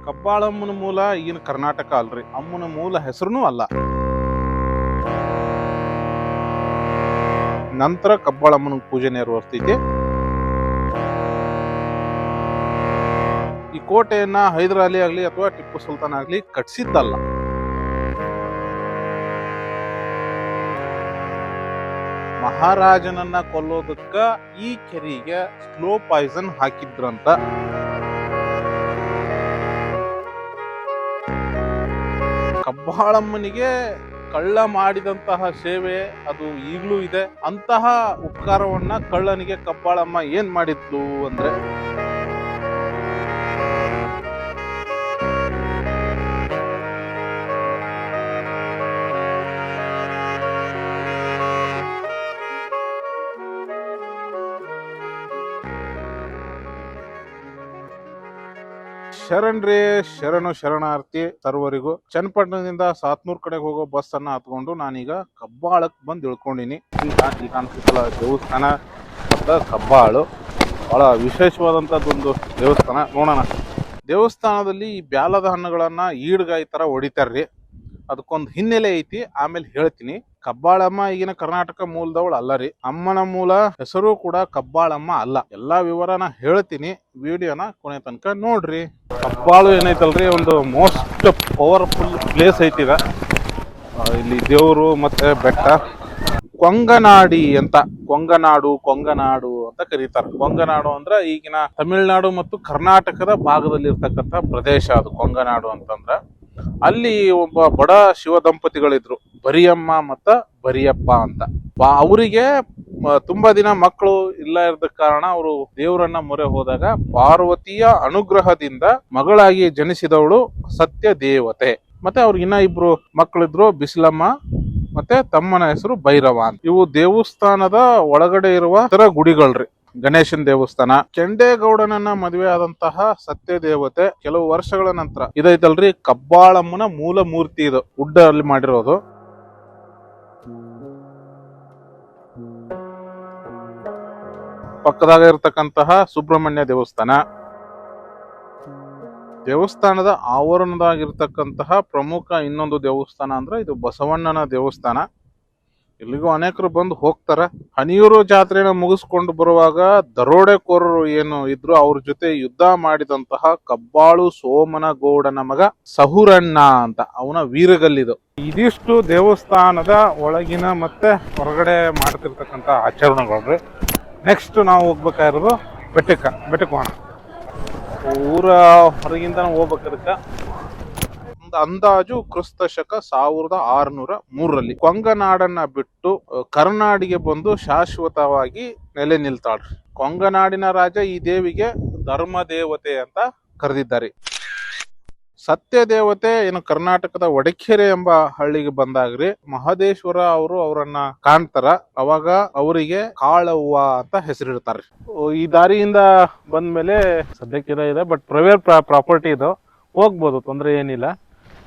ಕಬ್ಬಾಳಮ್ಮನ ಮೂಲ ಈಗಿನ ಕರ್ನಾಟಕ ಅಲ್ರಿ, ಅಮ್ಮನ ಮೂಲ ಹೆಸರುನು ಅಲ್ಲ. ನಂತರ ಕಬ್ಬಾಳಮ್ಮನ ಪೂಜೆ ನೆರವೇರ್ತೈತಿ. ಈ ಕೋಟೆಯನ್ನ ಹೈದರ್ ಅಲಿ ಆಗ್ಲಿ ಅಥವಾ ಟಿಪ್ಪು ಸುಲ್ತಾನ್ ಆಗ್ಲಿ ಕಟ್ಸಿದ್ದಲ್ಲ. ಮಹಾರಾಜನನ್ನ ಕೊಲ್ಲೋದಕ್ಕ ಈ ಕೆರೆಗೆ ಸ್ಲೋ ಪಾಯ್ಸನ್ ಹಾಕಿದ್ರಂತ. ಕಬ್ಬಾಳಮ್ಮನಿಗೆ ಕಳ್ಳ ಮಾಡಿದಂತಹ ಸೇವೆ ಅದು ಈಗಲೂ ಇದೆ. ಅಂತಹ ಉಪಕಾರವನ್ನ ಕಳ್ಳನಿಗೆ ಕಬ್ಬಾಳಮ್ಮ ಏನ್ ಮಾಡಿದ್ಲು ಅಂದ್ರೆ, ಶರಣ್ರೇ ಶರಣು ಶರಣಾರ್ಥಿ ಸರ್ವರಿಗೂ. ಚನ್ನಪಟ್ಟಣದಿಂದ ಸಾತ್ನೂರ್ ಕಡೆಗೆ ಹೋಗೋ ಬಸ್ ಅನ್ನ ಹತ್ಕೊಂಡು ನಾನೀಗ ಕಬ್ಬಾಳಕ್ ಬಂದು ಇಳ್ಕೊಂಡಿನಿ. ಈಗ ಕಾಣಿಸ್ತಲ್ಲ ದೇವಸ್ಥಾನ ಮತ್ತು ಕಬ್ಬಾಳು ಬಹಳ ವಿಶೇಷವಾದಂತದ್ದೊಂದು ದೇವಸ್ಥಾನ. ನೋಡೋಣ. ದೇವಸ್ಥಾನದಲ್ಲಿ ಈ ಬ್ಯಾಲದ ಹಣ್ಣುಗಳನ್ನ ಈಡ್ಗಾಯಿ ತರ ಹೊಡಿತಾರ್ರಿ. ಅದಕ್ಕೊಂದು ಹಿನ್ನೆಲೆ ಐತಿ, ಆಮೇಲೆ ಹೇಳ್ತೀನಿ. ಕಬ್ಬಾಳಮ್ಮ ಈಗಿನ ಕರ್ನಾಟಕ ಮೂಲದವಳು ಅಲ್ಲರಿ. ಅಮ್ಮನ ಮೂಲ ಹೆಸರು ಕೂಡ ಕಬ್ಬಾಳಮ್ಮ ಅಲ್ಲ. ಎಲ್ಲಾ ವಿವರನ ಹೇಳ್ತೀನಿ, ವಿಡಿಯೋನ ಕೊನೆ ತನಕ ನೋಡ್ರಿ. ಕಬ್ಬಾಳು ಏನೈತಲ್ರಿ, ಒಂದು ಮೋಸ್ಟ್ ಪವರ್ಫುಲ್ ಪ್ಲೇಸ್ ಐತಿಗ. ಇಲ್ಲಿ ದೇವರು ಮತ್ತೆ ಬೆಟ್ಟ. ಕೊಂಗನಾಡಿ ಅಂತ, ಕೊಂಗನಾಡು ಅಂತ ಕರೀತಾರೆ. ಕೊಂಗನಾಡು ಅಂದ್ರೆ ಈಗಿನ ತಮಿಳುನಾಡು ಮತ್ತು ಕರ್ನಾಟಕದ ಭಾಗದಲ್ಲಿ ಇರ್ತಕ್ಕಂಥ ಪ್ರದೇಶ ಅದು ಕೊಂಗನಾಡು ಅಂತಂದ್ರ. ಅಲ್ಲಿ ಒಬ್ಬ ಬಡ ಶಿವ ದಂಪತಿಗಳಿದ್ರು, ಬರಿಯಮ್ಮ ಮತ್ತ ಬರಿಯಪ್ಪ ಅಂತ. ಅವರಿಗೆ ತುಂಬಾ ದಿನ ಮಕ್ಕಳು ಇಲ್ಲ ಇರದ ಕಾರಣ ಅವರು ದೇವರನ್ನ ಮೊರೆ ಹೋದಾಗ ಪಾರ್ವತಿಯ ಅನುಗ್ರಹದಿಂದ ಮಗಳಾಗಿ ಜನಿಸಿದವಳು ಸತ್ಯ ದೇವತೆ. ಮತ್ತೆ ಅವ್ರಿಗೆ ಇನ್ನ ಇಬ್ರು ಮಕ್ಕಳಿದ್ರು, ಬಿಸಿಲಮ್ಮ ಮತ್ತೆ ತಮ್ಮನ ಹೆಸರು ಭೈರವ ಅಂತ. ಇವು ದೇವಸ್ಥಾನದ ಒಳಗಡೆ ಇರುವ ಇತರ ಗುಡಿಗಳ್ರಿ. ಗಣೇಶನ್ ದೇವಸ್ಥಾನ. ಕೆಂಡೇಗೌಡನನ್ನ ಮದುವೆ ಆದಂತಹ ಸತ್ಯ ದೇವತೆ ಕೆಲವು ವರ್ಷಗಳ ನಂತರ ಇದೈತಲ್ರಿ ಕಬ್ಬಾಳಮ್ಮನ ಮೂಲ ಮೂರ್ತಿ. ಇದು ಉಡ್ಡ ಅಲ್ಲಿ ಮಾಡಿರೋದು. ಪಕ್ಕದಾಗ ಇರತಕ್ಕಂತಹ ಸುಬ್ರಹ್ಮಣ್ಯ ದೇವಸ್ಥಾನ. ದೇವಸ್ಥಾನದ ಆವರಣದಾಗಿರ್ತಕ್ಕಂತಹ ಪ್ರಮುಖ ಇನ್ನೊಂದು ದೇವಸ್ಥಾನ ಅಂದ್ರೆ ಇದು ಬಸವಣ್ಣನ ದೇವಸ್ಥಾನ. ಇಲ್ಲಿಗೂ ಅನೇಕರು ಬಂದು ಹೋಗ್ತಾರ. ಹನಿಯೂರು ಜಾತ್ರೆನ ಮುಗಿಸ್ಕೊಂಡು ಬರುವಾಗ ದರೋಡೆಕೋರರು ಏನು ಇದ್ರು ಅವ್ರ ಜೊತೆ ಯುದ್ಧ ಮಾಡಿದಂತಹ ಕಬ್ಬಾಳು ಸೋಮನಗೌಡನ ಮಗ ಸಹುರಣ್ಣ ಅಂತ, ಅವನ ವೀರಗಲ್ಲಿದು. ಇದಿಷ್ಟು ದೇವಸ್ಥಾನದ ಒಳಗಿನ ಮತ್ತೆ ಹೊರಗಡೆ ಮಾಡ್ತಿರ್ತಕ್ಕಂಥ ಆಚರಣೆಗಳ್ರಿ. ನೆಕ್ಸ್ಟ್ ನಾವು ಹೋಗ್ಬೇಕಾಗಿರೋದು ಬೆಟ್ಟಕ್ಕೆ ಹೋಗೋಣ. ಊರ ಹೊರಗಿಂದ ನಾವು ಹೋಗ್ಬೇಕದಕ್ಕ. ಅಂದಾಜು ಕ್ರಿಸ್ತ ಶಕ 1603 ಕೊಂಗನಾಡನ್ನ ಬಿಟ್ಟು ಕರ್ನಾಡಿಗೆ ಬಂದು ಶಾಶ್ವತವಾಗಿ ನೆಲೆ ನಿಲ್ತಾಳ್ರಿ. ಕೊಂಗನಾಡಿನ ರಾಜ ಈ ದೇವಿಗೆ ಧರ್ಮ ದೇವತೆ ಅಂತ ಕರೆದಿದ್ದಾರೆ. ಸತ್ಯ ದೇವತೆ ಏನು ಕರ್ನಾಟಕದ ವಡಕೆರೆ ಎಂಬ ಹಳ್ಳಿಗೆ ಬಂದಾಗ್ರಿ ಮಹದೇಶ್ವರ ಅವರು ಅವರನ್ನ ಕಾಣ್ತಾರ. ಅವಾಗ ಅವರಿಗೆ ಕಾಳವ್ವ ಅಂತ ಹೆಸರಿಡ್ತಾರ. ಈ ದಾರಿಯಿಂದ ಬಂದ್ಮೇಲೆ ಸದ್ಯಕ್ಕಿದೆ ಇದೆ, ಬಟ್ ಪ್ರೈವೇಟ್ ಪ್ರಾಪರ್ಟಿ ಇದು, ಹೋಗ್ಬೋದು, ತೊಂದರೆ ಏನಿಲ್ಲ.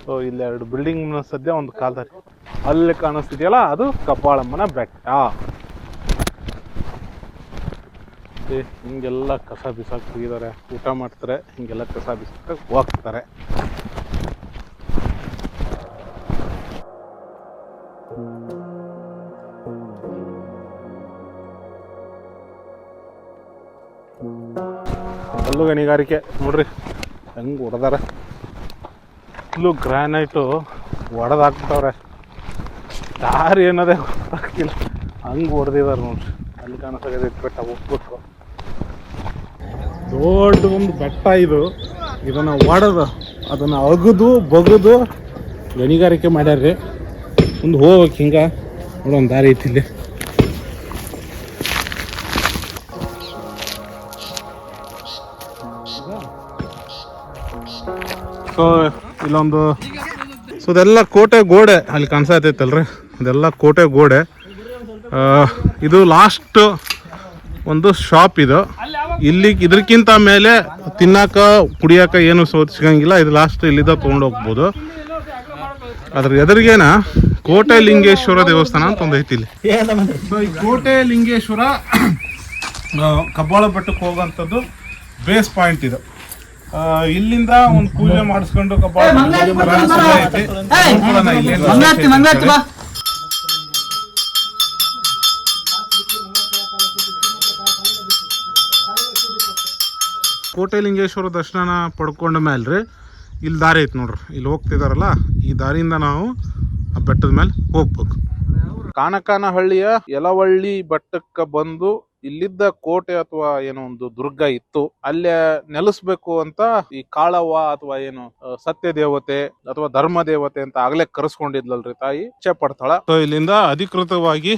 ಸೊ ಇಲ್ಲಿ 2 ಬಿಲ್ಡಿಂಗ್ ಸದ್ಯ ಒಂದು ಕಾಲ್ದಾರಿ ಅಲ್ಲಿ ಕಾಣಿಸ್ತಿದೆಯಲ್ಲ ಅದು ಕಬ್ಬಾಳಮ್ಮನ ಬೆಟ್ಟ. ಹಿಂಗೆಲ್ಲ ಕಸ ಬಿಸಾಕ್ ಹೋಗಿದ್ದಾರೆ, ಊಟ ಮಾಡ್ತಾರೆ, ಹಿಂಗೆಲ್ಲ ಕಸ ಬಿಸಾಕ ಹೋಗ್ತಾರೆ. ಅಲ್ಲೂ ಗಣಿಗಾರಿಕೆ ನೋಡ್ರಿ ಹೆಂಗ್ ಹೊಡೆದಾರ. ಇಲ್ಲೂ ಗ್ರಾನೈಟು ಹೊಡೆದಾಕ್ಬಿಟ್ಟವ್ರೆ. ದಾರಿ ಏನದೇ ಗೊತ್ತಾಗ್ತಿಲ್ಲ, ಹಂಗೆ ಹೊಡೆದಿದ್ದಾರೆ ನೋಡ್ರಿ. ಅಲ್ಲಿ ಕಾಣಿಸ್ತಾಗ ಬೆಟ್ಟ ಹೋಗ್ಬೇಕು. ದೊಡ್ಡ ಒಂದು ಬೆಟ್ಟ ಇದು. ಇದನ್ನ ಹೊಡೆದು ಅದನ್ನ ಅಗದು ಬಗದು ಗಣಿಗಾರಿಕೆ ಮಾಡ್ಯಾರ್ರಿ. ಮುಂದೆ ಹೋಗ್ಬೇಕು. ಹಿಂಗ ನೋಡೋನ್ ದಾರಿ ಐತಿ ಇಲ್ಲಿ. ಸೊ ಇಲ್ಲೊಂದು ಇದೆಲ್ಲ ಕೋಟೆ ಗೋಡೆ ಅಲ್ಲಿ ಕಾಣಿಸತೈತಲ್ರಿ, ಅದೆಲ್ಲ ಕೋಟೆ ಗೋಡೆ. ಇದು ಲಾಸ್ಟ್ ಒಂದು ಶಾಪ್ ಇದು. ಇಲ್ಲಿ ಇದಕ್ಕಿಂತ ಮೇಲೆ ತಿನ್ನಾಕ ಕುಡಿಯಾಕ ಏನು ಸಿಗಂಗಿಲ್ಲ. ಇದು ಲಾಸ್ಟ್ ಇಲ್ಲಿಂದ ತೊಗೊಂಡು ಹೋಗ್ಬೋದು. ಅದ್ರ ಎದುರಿಗೇನ ಕೋಟೆ ಲಿಂಗೇಶ್ವರ ದೇವಸ್ಥಾನ ಅಂತ ಒಂದು ಐತಿ ಇಲ್ಲಿ. ಕೋಟೆ ಲಿಂಗೇಶ್ವರ ಕಬ್ಬಾಳ ಬೆಟ್ಟಕ್ಕೆ ಹೋಗುವಂಥದ್ದು ಬೇಸ್ ಪಾಯಿಂಟ್ ಇದು. ಇಲ್ಲಿಂದ ಒಂದು ಪೂಜೆ ಮಾಡಿಸ್ಕೊಂಡು ಕಬ್ಬಾಳ ಕೋಟೆಲಿಂಗೇಶ್ವರ ದರ್ಶನ ಪಡ್ಕೊಂಡ ಮೇಲೆ ರೀ ಇಲ್ಲಿ ದಾರಿ ಐತೆ ನೋಡ್ರಿ, ಇಲ್ಲಿ ಹೋಗ್ತಿದಾರಲ್ಲ ಈ ದಾರಿಯಿಂದ ನಾವು ಆ ಬೆಟ್ಟದ ಮೇಲೆ ಹೋಗ್ಬೇಕು. ಕಾನಕಾನಹಳ್ಳಿಯ ಯಲವಳ್ಳಿ ಬೆಟ್ಟಕ್ಕೆ ಬಂದು ಇಲ್ಲಿದ್ದ ಕೋಟೆ ಅಥವಾ ಏನೋ ಒಂದು ದುರ್ಗ ಇತ್ತು, ಅಲ್ಲೇ ನೆಲೆಸ್ಬೇಕು ಅಂತ ಈ ಕಾಳವ್ವ ಅಥವಾ ಏನು ಸತ್ಯ ದೇವತೆ ಅಥವಾ ಧರ್ಮ ದೇವತೆ ಅಂತ ಆಗ್ಲೇ ಕರೆಸ್ಕೊಂಡಿದ್ಲಲ್ರಿ ತಾಯಿ, ಇಚ್ಛೆ ಪಡ್ತಾಳ. ಸೊ ಇಲ್ಲಿಂದ ಅಧಿಕೃತವಾಗಿ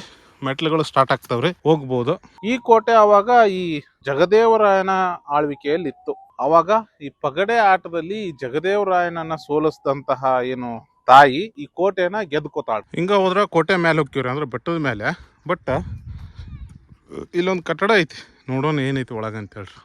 ಮೆಟ್ಲುಗಳು ಸ್ಟಾರ್ಟ್ ಆಗ್ತಾವ್ರಿ, ಹೋಗ್ಬೋದು. ಈ ಕೋಟೆ ಅವಾಗ ಈ ಜಗದೇವರಾಯನ ಆಳ್ವಿಕೆಯಲ್ಲಿ ಇತ್ತು. ಅವಾಗ ಈ ಪಗಡೆ ಆಟದಲ್ಲಿ ಈ ಜಗದೇವರಾಯನನ್ನ ಸೋಲಿಸಿದಂತಹ ಏನು ತಾಯಿ ಈ ಕೋಟೆನ ಗೆದ್ಕೋತಾಳ. ಹಿಂಗ ಹೋದ್ರೆ ಕೋಟೆ ಮೇಲೆ ಹೋಗ್ತೀವ್ರಿ, ಅಂದ್ರೆ ಬೆಟ್ಟದ ಮೇಲೆ. ಬಟ್ ಇಲ್ಲೊಂದು ಕಟ್ಟಡ ಐತಿ, ನೋಡೋಣ ಏನೈತಿ ಒಳಗ ಅಂತ ಹೇಳ್ರಿ.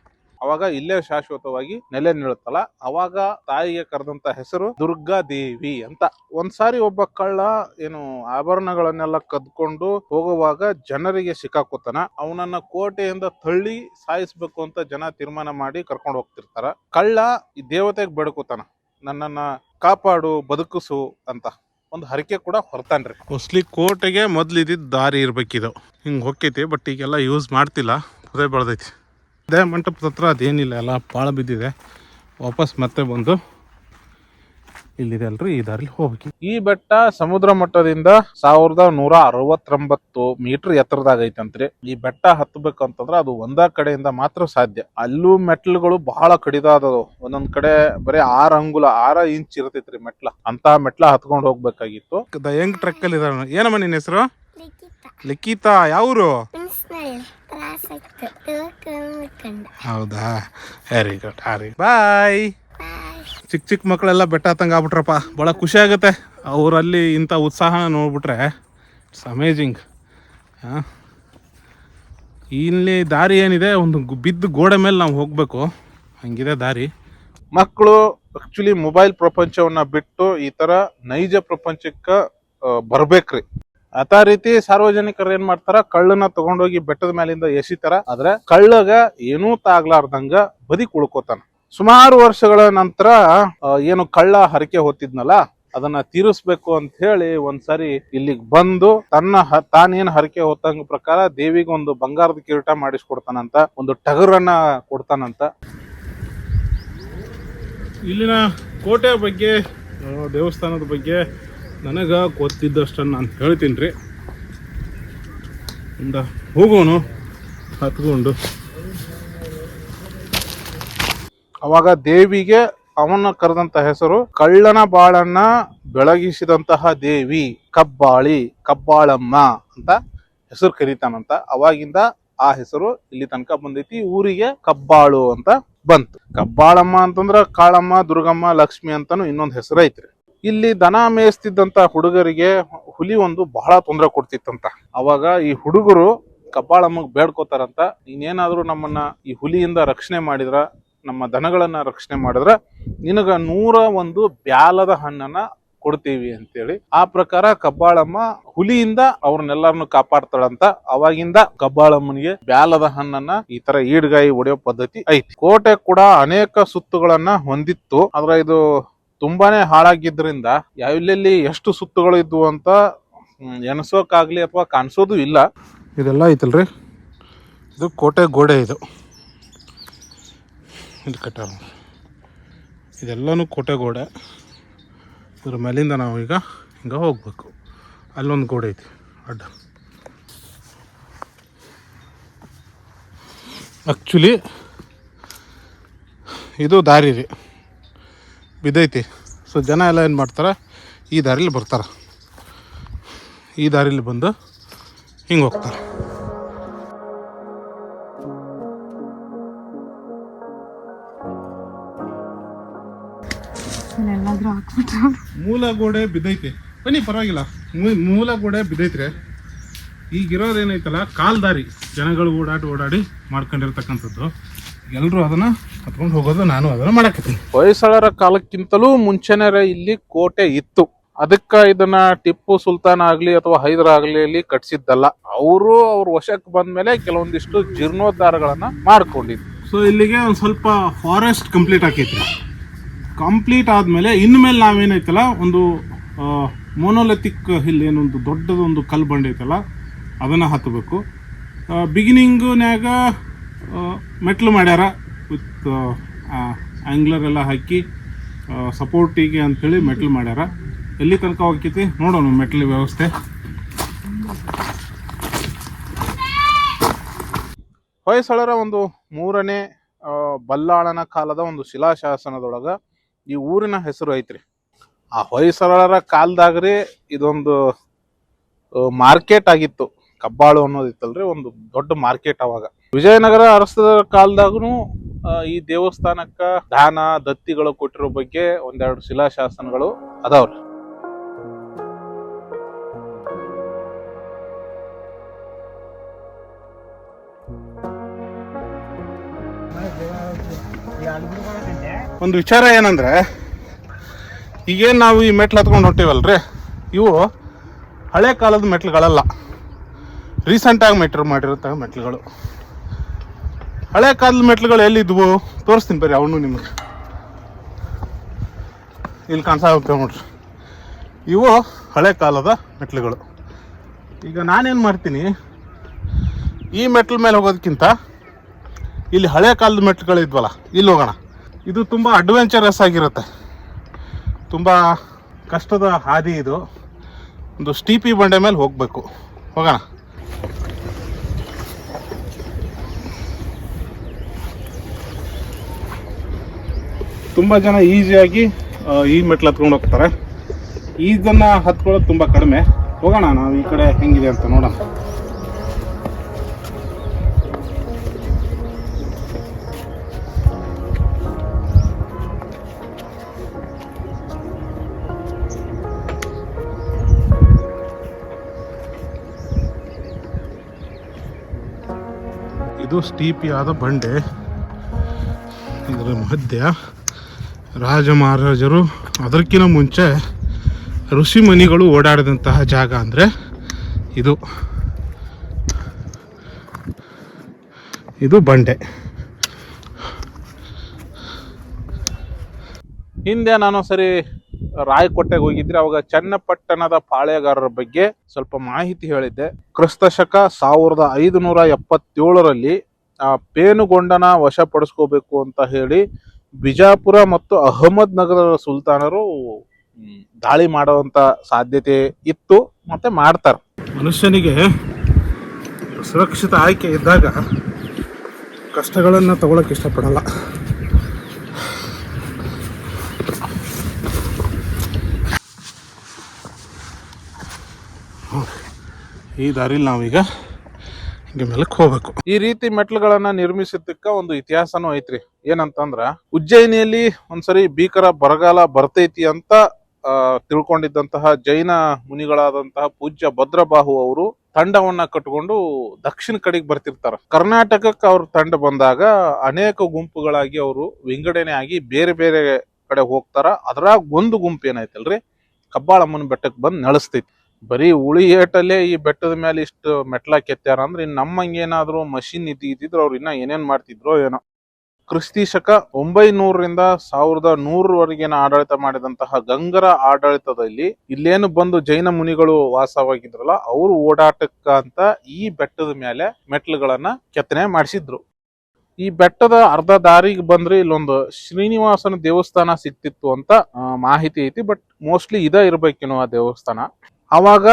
ಅವಾಗ ಇಲ್ಲೇ ಶಾಶ್ವತವಾಗಿ ನೆಲೆ ನಿಲ್ಲುತ್ತಲ್ಲ, ಅವಾಗ ತಾಯಿಗೆ ಕರೆದಂತ ಹೆಸರು ದುರ್ಗಾ ದೇವಿ ಅಂತ. ಒಂದ್ಸಾರಿ ಒಬ್ಬ ಕಳ್ಳ ಏನು ಆಭರಣಗಳನ್ನೆಲ್ಲ ಕದ್ಕೊಂಡು ಹೋಗುವಾಗ ಜನರಿಗೆ ಸಿಕ್ಕಾಕೋತಾನ. ಅವನನ್ನ ಕೋಟೆಯಿಂದ ತಳ್ಳಿ ಸಾಯಿಸ್ಬೇಕು ಅಂತ ಜನ ತೀರ್ಮಾನ ಮಾಡಿ ಕರ್ಕೊಂಡು ಹೋಗ್ತಿರ್ತಾರ. ಕಳ್ಳ ಈ ದೇವತೆಗೆ ಬೇಡ್ಕೋತಾನ, ನನ್ನನ್ನ ಕಾಪಾಡು, ಬದುಕಿಸು ಅಂತ ಒಂದು ಹರಕೆ ಕೂಡ ಹೊರತಾನ್ರಿ. ಮೋಸ್ಟ್ಲಿ ಕೋಟೆಗೆ ಮೊದ್ಲು ಇದ್ದಿದ್ದ ದಾರಿ ಇರ್ಬೇಕಿದು, ಹಿಂಗ್ ಹೊಕ್ಕೈತಿ. ಬಟ್ ಈಗೆಲ್ಲ ಯೂಸ್ ಮಾಡ್ತಿಲ್ಲ, ಅದೇ ಬೆಳೆದೈತಿ. ಅದೇ ಮಂಟಪದ ಹತ್ರ ಅದೇನಿಲ್ಲ, ಎಲ್ಲ ಪಾಳ ಬಿದ್ದಿದೆ. ವಾಪಸ್ ಮತ್ತೆ ಬಂದು ಇಲ್ಲಿದೆ ಅಲ್ರಿ, ಈ ದಾರಿಲಿ ಹೋಗ್ಬೇಕು. ಈ ಬೆಟ್ಟ ಸಮುದ್ರ ಮಟ್ಟದಿಂದ 1169 ಮೀಟರ್ ಎತ್ತರದಾಗ ಐತಂತ್ರಿ. ಈ ಬೆಟ್ಟ ಹತ್ತಬೇಕಂತಂದ್ರ ಅದು ಒಂದ ಕಡೆಯಿಂದ ಮಾತ್ರ ಸಾಧ್ಯ. ಅಲ್ಲೂ ಮೆಟ್ಲುಗಳು ಬಹಳ ಕಡಿದಾದವು, ಒಂದೊಂದ್ ಕಡೆ ಬರೀ 6 ಅಂಗುಲ 6 ಇಂಚ್ ಇರ್ತೈತ್ರಿ ಮೆಟ್ಲ. ಅಂತ ಮೆಟ್ಲ ಹತ್ಕೊಂಡು ಹೋಗ್ಬೇಕಾಗಿತ್ತು. ಯಂಗ್ ಟ್ರೆಕ್ ಅಲ್ಲಿ ಇದಾರ. ಏನಮ್ಮ ನಿನ್ನ ಹೆಸರು? ಲಿಖಿತಾ. ಯಾವ್ರು? ಹೌದಾ, ವೆರಿ ಗುಡ್. ಬಾಯ್. ಚಿಕ್ಕ ಚಿಕ್ಕ ಮಕ್ಕಳೆಲ್ಲ ಬೆಟ್ಟ ಹತ್ತಂಗ ಆಗ್ಬಿಟ್ರಪ್ಪ, ಭಾಳ ಖುಷಿ ಆಗುತ್ತೆ ಅವರಲ್ಲಿ ಇಂಥ ಉತ್ಸಾಹನ ನೋಡ್ಬಿಟ್ರೆ. It's amazing. ಇಲ್ಲಿ ದಾರಿ ಏನಿದೆ, ಒಂದು ಬಿದ್ದು ಗೋಡೆ ಮೇಲೆ ನಾವು ಹೋಗ್ಬೇಕು, ಹಂಗಿದೆ ದಾರಿ. ಮಕ್ಕಳು ಆಕ್ಚುಲಿ ಮೊಬೈಲ್ ಪ್ರಪಂಚವನ್ನ ಬಿಟ್ಟು ಈ ತರ ನೈಜ ಪ್ರಪಂಚಕ್ಕೆ ಬರ್ಬೇಕ್ರಿ. ಅತ ರೀತಿ ಸಾರ್ವಜನಿಕರು ಏನ್ ಮಾಡ್ತಾರ, ಕಳ್ಳನ ತಗೊಂಡೋಗಿ ಬೆಟ್ಟದ ಮೇಲಿಂದ ಎಸಿತಾರ. ಆದ್ರೆ ಕಳ್ಳಗ ಏನೂ ತಾಗ್ಲಾರ್ದಂಗ ಬದಿ ಕುಳ್ಕೋತಾನ. ಸುಮಾರು ವರ್ಷಗಳ ನಂತರ ಏನು ಕಳ್ಳ ಹರಕೆ ಹೊತ್ತಿದ್ನಲ್ಲ, ಅದನ್ನ ತೀರಿಸ್ಬೇಕು ಅಂತ ಹೇಳಿ ಒಂದ್ಸರಿ ಇಲ್ಲಿಗೆ ಬಂದು ತಾನೇನ್ ಹರಕೆ ಹೊತ್ತಂಗ ಪ್ರಕಾರ ದೇವಿಗೆ ಒಂದು ಬಂಗಾರದ ಕಿರೀಟ ಮಾಡಿಸ್ಕೊಡ್ತಾನಂತ, ಒಂದು ಟಗರನ್ನ ಕೊಡ್ತಾನಂತ. ಇಲ್ಲಿನ ಕೋಟೆ ಬಗ್ಗೆ, ದೇವಸ್ಥಾನದ ಬಗ್ಗೆ ನನಗ ಗೊತ್ತಿದ್ದಷ್ಟನ್ನು ನಾನು ಹೇಳ್ತೀನಿ ರೀ. ಹೋಗೋನು ಹತ್ಕೊಂಡು. ಅವಾಗ ದೇವಿಗೆ ಅವನ ಕರೆದಂತ ಹೆಸರು ಕಳ್ಳನ ಬಾಳನ್ನ ಬೆಳಗಿಸಿದಂತಹ ದೇವಿ ಕಬ್ಬಾಳಿ, ಕಬ್ಬಾಳಮ್ಮ ಅಂತ ಹೆಸರು ಕರೀತಾನಂತ. ಅವಾಗಿಂದ ಆ ಹೆಸರು ಇಲ್ಲಿ ತನಕ ಬಂದೈತಿ. ಊರಿಗೆ ಕಬ್ಬಾಳು ಅಂತ ಬಂತು. ಕಬ್ಬಾಳಮ್ಮ ಅಂತಂದ್ರ ಕಾಳಮ್ಮ, ದುರ್ಗಮ್ಮ, ಲಕ್ಷ್ಮಿ ಅಂತಾನು ಇನ್ನೊಂದು ಹೆಸರು ಐತ್ರಿ. ಇಲ್ಲಿ ದನ ಮೇಯಿಸ್ತಿದ್ದಂತ ಹುಡುಗರಿಗೆ ಹುಲಿ ಒಂದು ಬಹಳ ತೊಂದರೆ ಕೊಡ್ತಿತ್ತಂತ. ಅವಾಗ ಈ ಹುಡುಗರು ಕಬ್ಬಾಳಮ್ಮಗ್ ಬೇಡ್ಕೋತಾರಂತ, ನೀನೇನಾದ್ರೂ ನಮ್ಮನ್ನ ಈ ಹುಲಿಯಿಂದ ರಕ್ಷಣೆ ಮಾಡಿದ್ರ, ನಮ್ಮ ದನಗಳನ್ನ ರಕ್ಷಣೆ ಮಾಡಿದ್ರ ನಿನಗ 101 ಬ್ಯಾಲದ ಹಣ್ಣನ್ನ ಕೊಡ್ತೀವಿ ಅಂತೇಳಿ. ಆ ಪ್ರಕಾರ ಕಬ್ಬಾಳಮ್ಮ ಹುಲಿಯಿಂದ ಅವ್ರನ್ನೆಲ್ಲರನ್ನು ಕಾಪಾಡ್ತಾಳಂತ. ಅವಾಗಿಂದ ಕಬ್ಬಾಳಮ್ಮನಿಗೆ ಬ್ಯಾಲದ ಹಣ್ಣನ್ನ ಈ ತರ ಈಡ್ಗಾಯಿ ಹೊಡೆಯೋ ಪದ್ಧತಿ ಐತಿ. ಕೋಟೆ ಕೂಡ ಅನೇಕ ಸುತ್ತುಗಳನ್ನ ಹೊಂದಿತ್ತು. ಆದ್ರೆ ಇದು ತುಂಬಾನೇ ಹಾಳಾಗಿದ್ರಿಂದ ಎಲ್ಲೆಲ್ಲಿ ಎಷ್ಟು ಸುತ್ತುಗಳು ಇದ್ವು ಅಂತ ಎಣಸೋಕಾಗ್ಲಿ ಅಥವಾ ಕಾಣಿಸೋದು ಇಲ್ಲ. ಇದೆಲ್ಲ ಐತಲ್ರಿ, ಇದು ಕೋಟೆ ಗೋಡೆ. ಇದು ಇಲ್ಲಿ ಕಟ್ಟ, ಇದೆಲ್ಲನೂ ಕೋಟೆ ಗೋಡೆ. ಇದ್ರ ಮೇಲಿಂದ ನಾವು ಈಗ ಹಿಂಗೆ ಹೋಗ್ಬೇಕು. ಅಲ್ಲೊಂದು ಗೋಡೆ ಐತಿ ಅಡ್ಡ. ಆ್ಯಕ್ಚುಲಿ ಇದು ದಾರಿ ರೀ, ಬಿದ್ದೈತಿ. ಸೊ ಜನ ಎಲ್ಲ ಏನು ಮಾಡ್ತಾರೆ, ಈ ದಾರಿಲಿ ಬರ್ತಾರೆ, ಈ ದಾರಿಲಿ ಬಂದು ಹಿಂಗೆ ಹೋಗ್ತಾರೆ. ಮೂಲ ಗೋಡೆ ಬಿದ್ದೈತಿ, ಬನ್ನಿ ಪರವಾಗಿಲ್ಲ. ಮೂಲ ಗೋಡೆ ಬಿದ್ದೈತ್ರಿ. ಈಗಿರೋದೇನೈತಲ್ಲ ಕಾಲ್ ದಾರಿ, ಜನಗಳು ಓಡಾಡಿ ಮಾಡ್ಕೊಂಡಿರ್ತಕ್ಕಂಥದ್ದು. ಎಲ್ಲರೂ ಅದನ್ನ ಹತ್ಕೊಂಡು ಹೋಗೋದು, ನಾನು ಅದನ್ನ ಮಾಡಕತ್ತೀನಿ. ಹೊಯ್ಸಳರ ಕಾಲಕ್ಕಿಂತಲೂ ಮುಂಚೆನೇ ಇಲ್ಲಿ ಕೋಟೆ ಇತ್ತು. ಅದಕ್ಕ ಇದನ್ನ ಟಿಪ್ಪು ಸುಲ್ತಾನ್ ಆಗ್ಲಿ ಅಥವಾ ಹೈದರ್ ಆಗ್ಲಿ ಕಟ್ಸಿದ್ದಲ್ಲ. ಅವ್ರ ವಶಕ್ಕೆ ಬಂದ್ಮೇಲೆ ಕೆಲವೊಂದಿಷ್ಟು ಜೀರ್ಣೋದ್ಧಾರಗಳನ್ನ ಮಾಡ್ಕೊಂಡಿದ್ರು. ಸೊ ಇಲ್ಲಿಗೆ ಒಂದು ಸ್ವಲ್ಪ ಫಾರೆಸ್ಟ್ ಕಂಪ್ಲೀಟ್ ಆಕೈತಿ. ಕಂಪ್ಲೀಟ್ ಆದಮೇಲೆ ಇನ್ಮೇಲೆ ನಾವೇನೈತಲ್ಲ ಒಂದು ಮೊನೋಲಿಥಿಕ್ ಹಿಲ್, ಏನೊಂದು ದೊಡ್ಡದೊಂದು ಕಲ್ಲು ಬಂಡೆ ಐತಲ್ಲ ಅದನ್ನು ಹತ್ತಬೇಕು. ಬಿಗಿನಿಂಗ್ನ್ಯಾಗ ಮೆಟ್ಲು ಮಾಡ್ಯಾರ ವಿತ್ ಆ್ಯಂಗ್ಲರ್ ಎಲ್ಲ ಹಾಕಿ ಸಪೋರ್ಟಿಗೆ ಅಂಥೇಳಿ ಮೆಟ್ಲು ಮಾಡ್ಯಾರ. ಎಲ್ಲಿ ತನಕ ಹೋಗ್ತೈತಿ ನೋಡೋಣ ಮೆಟ್ಲು ವ್ಯವಸ್ಥೆ. ಹೊಯ್ಸಳರ ಒಂದು 3ನೇ ಬಲ್ಲಾಳನ ಕಾಲದ ಒಂದು ಶಿಲಾಶಾಸನದೊಳಗ ಈ ಊರಿನ ಹೆಸರು ಐತ್ರಿ. ಆ ಹೊಯ್ಸಳರ ಕಾಲದಾಗ್ರಿ ಇದೊಂದು ಮಾರ್ಕೆಟ್ ಆಗಿತ್ತು. ಕಬ್ಬಾಳು ಅನ್ನೋದಿತ್ತಲ್ರಿ, ಒಂದು ದೊಡ್ಡ ಮಾರ್ಕೆಟ್ ಅವಾಗ. ವಿಜಯನಗರ ಅರಸರ ಕಾಲದಾಗೂ ಈ ದೇವಸ್ಥಾನಕ್ಕ ದಾನ ದತ್ತಿಗಳು ಕೊಟ್ಟಿರೋ ಬಗ್ಗೆ ಒಂದೆರಡು ಶಿಲಾಶಾಸನಗಳು ಅದಾವ್ರಿ. ಒಂದು ವಿಚಾರ ಏನಂದ್ರೆ, ಈಗೇನು ನಾವು ಈ ಮೆಟ್ಲು ಹತ್ಕೊಂಡು ಹೊಂಟೀವಲ್ರಿ, ಇವು ಹಳೆ ಕಾಲದ ಮೆಟ್ಲುಗಳಲ್ಲ, ರೀಸೆಂಟಾಗಿ ಮಾಡಿರುತ್ತೆ ಮೆಟ್ಲುಗಳು. ಹಳೆ ಕಾಲದ ಮೆಟ್ಲುಗಳು ಎಲ್ಲಿದ್ವು ತೋರಿಸ್ತೀನಿ ಬರ್ರಿ, ಅವನು ನಿಮಗೆ ಇಲ್ಲಿ ಕಾಣಿಸ್ತಾ ನೋಡ್ರಿ. ಇವು ಹಳೆ ಕಾಲದ ಮೆಟ್ಲುಗಳು. ಈಗ ನಾನೇನು ಮಾಡ್ತೀನಿ, ಈ ಮೆಟ್ಲ ಮೇಲೆ ಹೋಗೋದಕ್ಕಿಂತ ಇಲ್ಲಿ ಹಳೆ ಕಾಲದ ಮೆಟ್ಲುಗಳಿದ್ವಲ್ಲ ಇಲ್ಲಿ ಹೋಗೋಣ. ಇದು ತುಂಬ ಅಡ್ವೆಂಚರಸ್ ಆಗಿರುತ್ತೆ, ತುಂಬ ಕಷ್ಟದ ಹಾದಿ ಇದು. ಒಂದು ಸ್ಟೀಪಿ ಬಂಡೆ ಮೇಲೆ ಹೋಗಬೇಕು, ಹೋಗೋಣ. ತುಂಬ ಜನ ಈಸಿಯಾಗಿ ಈ ಮೆಟ್ಲು ಹತ್ಕೊಂಡು ಹೋಗ್ತಾರೆ. ಇದನ್ನು ಹತ್ಕೊಳ್ಳೋದು ತುಂಬ ಕಡಿಮೆ. ಹೋಗೋಣ ನಾವು ಈ ಕಡೆ ಹೆಂಗಿದೆ ಅಂತ ನೋಡೋಣ. ಇದು ಸ್ಟೀಪಿಯಾದ ಬಂಡೆ. ಇದರ ಮಧ್ಯ ರಾಜ ಮಹಾರಾಜರು, ಅದಕ್ಕಿಂತ ಮುಂಚೆ ಋಷಿ ಮುನಿಗಳು ಓಡಾಡಿದಂತಹ ಜಾಗ ಅಂದರೆ ಇದು ಬಂಡೆ. ಹಿಂದೆ ನಾನು ಸರಿ ರಾಯಕೋಟೆಗೆ ಹೋಗಿದ್ರೆ ಅವಾಗ ಚನ್ನಪಟ್ಟಣದ ಪಾಳೆಗಾರರ ಬಗ್ಗೆ ಸ್ವಲ್ಪ ಮಾಹಿತಿ ಹೇಳಿದ್ದೆ. ಕ್ರಿಸ್ತಶಕ 1577ರಲ್ಲಿ ಪೇನುಗೊಂಡನ ವಶಪಡಿಸ್ಕೋಬೇಕು ಅಂತ ಹೇಳಿ ಬಿಜಾಪುರ ಮತ್ತು ಅಹಮದ್ ನಗರದ ಸುಲ್ತಾನರು ದಾಳಿ ಮಾಡುವಂತ ಸಾಧ್ಯತೆ ಇತ್ತು, ಮತ್ತೆ ಮಾಡ್ತಾರೆ. ಮನುಷ್ಯನಿಗೆ ಸುರಕ್ಷಿತ ಆಯ್ಕೆ ಇದ್ದಾಗ ಕಷ್ಟಗಳನ್ನು ತಗೊಳಕ್ಕೆ ಇಷ್ಟಪಡಲ್ಲ. ಈ ದಾರಿಲಿ ನಾವೀಗ ಹಿಂಗೆ ಮೇಲಕ್ಕೆ ಹೋಗ್ಬೇಕು. ಈ ರೀತಿ ಮೆಟ್ಲುಗಳನ್ನ ನಿರ್ಮಿಸಿದ್ದಕ್ಕ ಒಂದು ಇತಿಹಾಸನೂ ಐತ್ರಿ. ಏನಂತಂದ್ರ, ಉಜ್ಜಯಿನಿಯಲ್ಲಿ ಒಂದ್ಸರಿ ಭೀಕರ ಬರಗಾಲ ಬರ್ತೈತಿ ಅಂತ ತಿಳ್ಕೊಂಡಿದ್ದಂತಹ ಜೈನ ಮುನಿಗಳಾದಂತಹ ಪೂಜ್ಯ ಭದ್ರಬಾಹು ಅವರು ತಂಡವನ್ನ ಕಟ್ಟಿಕೊಂಡು ದಕ್ಷಿಣ ಕಡೆಗೆ ಬರ್ತಿರ್ತಾರ. ಕರ್ನಾಟಕಕ್ಕೆ ಅವ್ರ ತಂಡ ಬಂದಾಗ ಅನೇಕ ಗುಂಪುಗಳಾಗಿ ಅವರು ವಿಂಗಡಣೆ ಆಗಿ ಬೇರೆ ಬೇರೆ ಕಡೆ ಹೋಗ್ತಾರ. ಅದ್ರಾಗ ಒಂದು ಗುಂಪು ಏನೈತಲ್ರಿ, ಕಬ್ಬಾಳಮ್ಮನ ಬೆಟ್ಟಕ್ಕೆ ಬಂದು ನೆಲೆಸ್ತೈತಿ. ಬರೀ ಉಳಿ ಏಟಲ್ಲೇ ಈ ಬೆಟ್ಟದ ಮೇಲೆ ಇಷ್ಟು ಮೆಟ್ಲ ಕೆತ್ತಾರ ಅಂದ್ರೆ ಇನ್ನು ನಮ್ಮಂಗೇನಾದ್ರು ಮಷಿನ್ ಇದ್ದಿದ್ರೆ ಅವ್ರು ಇನ್ನ ಏನೇನ್ ಮಾಡ್ತಿದ್ರೋ ಏನೋ. ಕ್ರಿಸ್ತಿ ಶಕ 900ರಿಂದ 1100ವರೆಗಿನ ಆಡಳಿತ ಮಾಡಿದಂತಹ ಗಂಗರ ಆಡಳಿತದಲ್ಲಿ ಇಲ್ಲೇನು ಬಂದು ಜೈನ ಮುನಿಗಳು ವಾಸವಾಗಿದ್ರಲ್ಲ, ಅವರು ಓಡಾಟಕ್ಕ ಅಂತ ಈ ಬೆಟ್ಟದ ಮೇಲೆ ಮೆಟ್ಲುಗಳನ್ನ ಕೆತ್ತನೆ ಮಾಡಿಸಿದ್ರು. ಈ ಬೆಟ್ಟದ ಅರ್ಧ ದಾರಿಗೆ ಬಂದ್ರೆ ಇಲ್ಲೊಂದು ಶ್ರೀನಿವಾಸನ ದೇವಸ್ಥಾನ ಸಿಕ್ತಿತ್ತು ಅಂತ ಮಾಹಿತಿ ಐತಿ. ಬಟ್ ಮೋಸ್ಟ್ಲಿ ಇದ ಇರ್ಬೇಕೇನೋ ಆ ದೇವಸ್ಥಾನ. ಅವಾಗ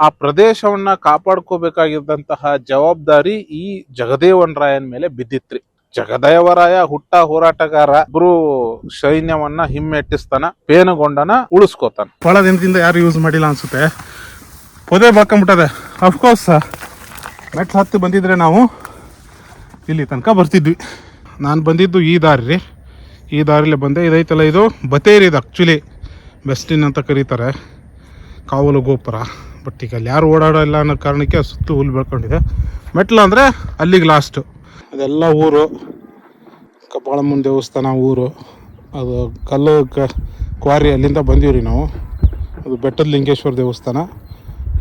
ಆ ಪ್ರದೇಶವನ್ನ ಕಾಪಾಡ್ಕೋಬೇಕಾಗಿದ್ದಂತಹ ಜವಾಬ್ದಾರಿ ಈ ಜಗದೇವನ್ ರಾಯನ್ ಮೇಲೆ ಬಿದ್ದಿತ್ರಿ. ಜಗದೇವರಾಯ ಹುಟ್ಟ ಹೋರಾಟಗಾರ, ಇಬ್ರು ಸೈನ್ಯವನ್ನ ಹಿಮ್ಮೆಟ್ಟಿಸ್ತಾನ, ಪೇನುಗೊಂಡನ ಉಳಿಸ್ಕೋತಾನ. ಬಹಳ ದಿನದಿಂದ ಯಾರು ಯೂಸ್ ಮಾಡಿಲ್ಲ ಅನ್ಸುತ್ತೆ, ಪೊದೆ ಬಾಕೊಂಬಿಟ್ಟದೆ. ಅಫ್ಕೋರ್ಸ್ ಮೆಟ್ಲು ಹತ್ತಿ ಬಂದಿದ್ರೆ ನಾವು ಇಲ್ಲಿ ತನಕ ಬರ್ತಿದ್ವಿ. ನಾನು ಬಂದಿದ್ದು ಈ ದಾರಿ ರೀ, ಈ ದಾರಿಲೇ ಬಂದೆ. ಇದೈತಲ್ಲ, ಇದು ಬತೇರಿ, ಇದು ಆ್ಯಕ್ಚುಲಿ ಬೆಸ್ಟಿನ್ ಅಂತ ಕರೀತಾರೆ, ಕಾವಲು ಗೋಪುರ. ಬಟ್ ಈಗ ಅಲ್ಲಿ ಯಾರು ಓಡಾಡೋ ಇಲ್ಲ ಅನ್ನೋ ಕಾರಣಕ್ಕೆ ಸುತ್ತು ಹುಲ್ಲು ಬೆಳ್ಕೊಂಡಿದೆ. ಮೆಟ್ಲು ಅಂದರೆ ಅಲ್ಲಿಗೆ ಲಾಸ್ಟು. ಅದೆಲ್ಲ ಊರು, ಕಬ್ಬಾಳಮ್ಮನ ದೇವಸ್ಥಾನ ಊರು, ಅದು ಕಲ್ಲು ಕ್ವಾರಿ, ಅಲ್ಲಿಂದ ಬಂದೀವಿ ರೀ ನಾವು. ಅದು ಬೆಟ್ಟದ ಲಿಂಗೇಶ್ವರ ದೇವಸ್ಥಾನ.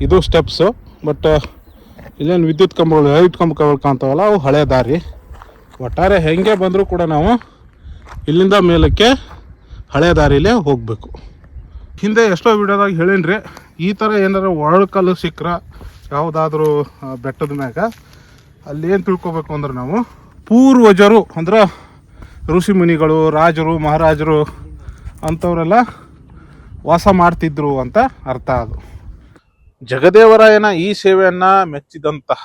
ಇದು ಸ್ಟೆಪ್ಸು, ಬಟ್ ಇಲ್ಲೇನು ವಿದ್ಯುತ್ ಕಂಬಗಳು, ಲೈಟ್ ಕಂಬಗಳು ಕಾಣ್ತಾವಲ್ಲ, ಅವು ಹಳೆ ದಾರಿ. ಒಟ್ಟಾರೆ ಹೆಂಗೆ ಬಂದರೂ ಕೂಡ ನಾವು ಇಲ್ಲಿಂದ ಮೇಲಕ್ಕೆ ಹಳೆ ದಾರಿಲೇ ಹೋಗಬೇಕು. ಹಿಂದೆ ಎಷ್ಟೋ ವಿಡಿಯೋದಾಗ ಹೇಳೀನಿ, ಈ ಥರ ಏನಾರು ಒಳಕಲ್ಲು ಸಿಕ್ಕರೆ ಯಾವುದಾದ್ರೂ ಬೆಟ್ಟದ ಮ್ಯಾಗ ಅಲ್ಲಿ ಏನು ತಿಳ್ಕೊಬೇಕು ಅಂದ್ರೆ ನಾವು ಪೂರ್ವಜರು ಅಂದ್ರೆ ಋಷಿ ಮುನಿಗಳು, ರಾಜರು, ಮಹಾರಾಜರು ಅಂಥವರೆಲ್ಲ ವಾಸ ಮಾಡ್ತಿದ್ರು ಅಂತ ಅರ್ಥ. ಅದು ಜಗದೇವರಾಯನ ಈ ಸೇವೆಯನ್ನು ಮೆಚ್ಚಿದಂತಹ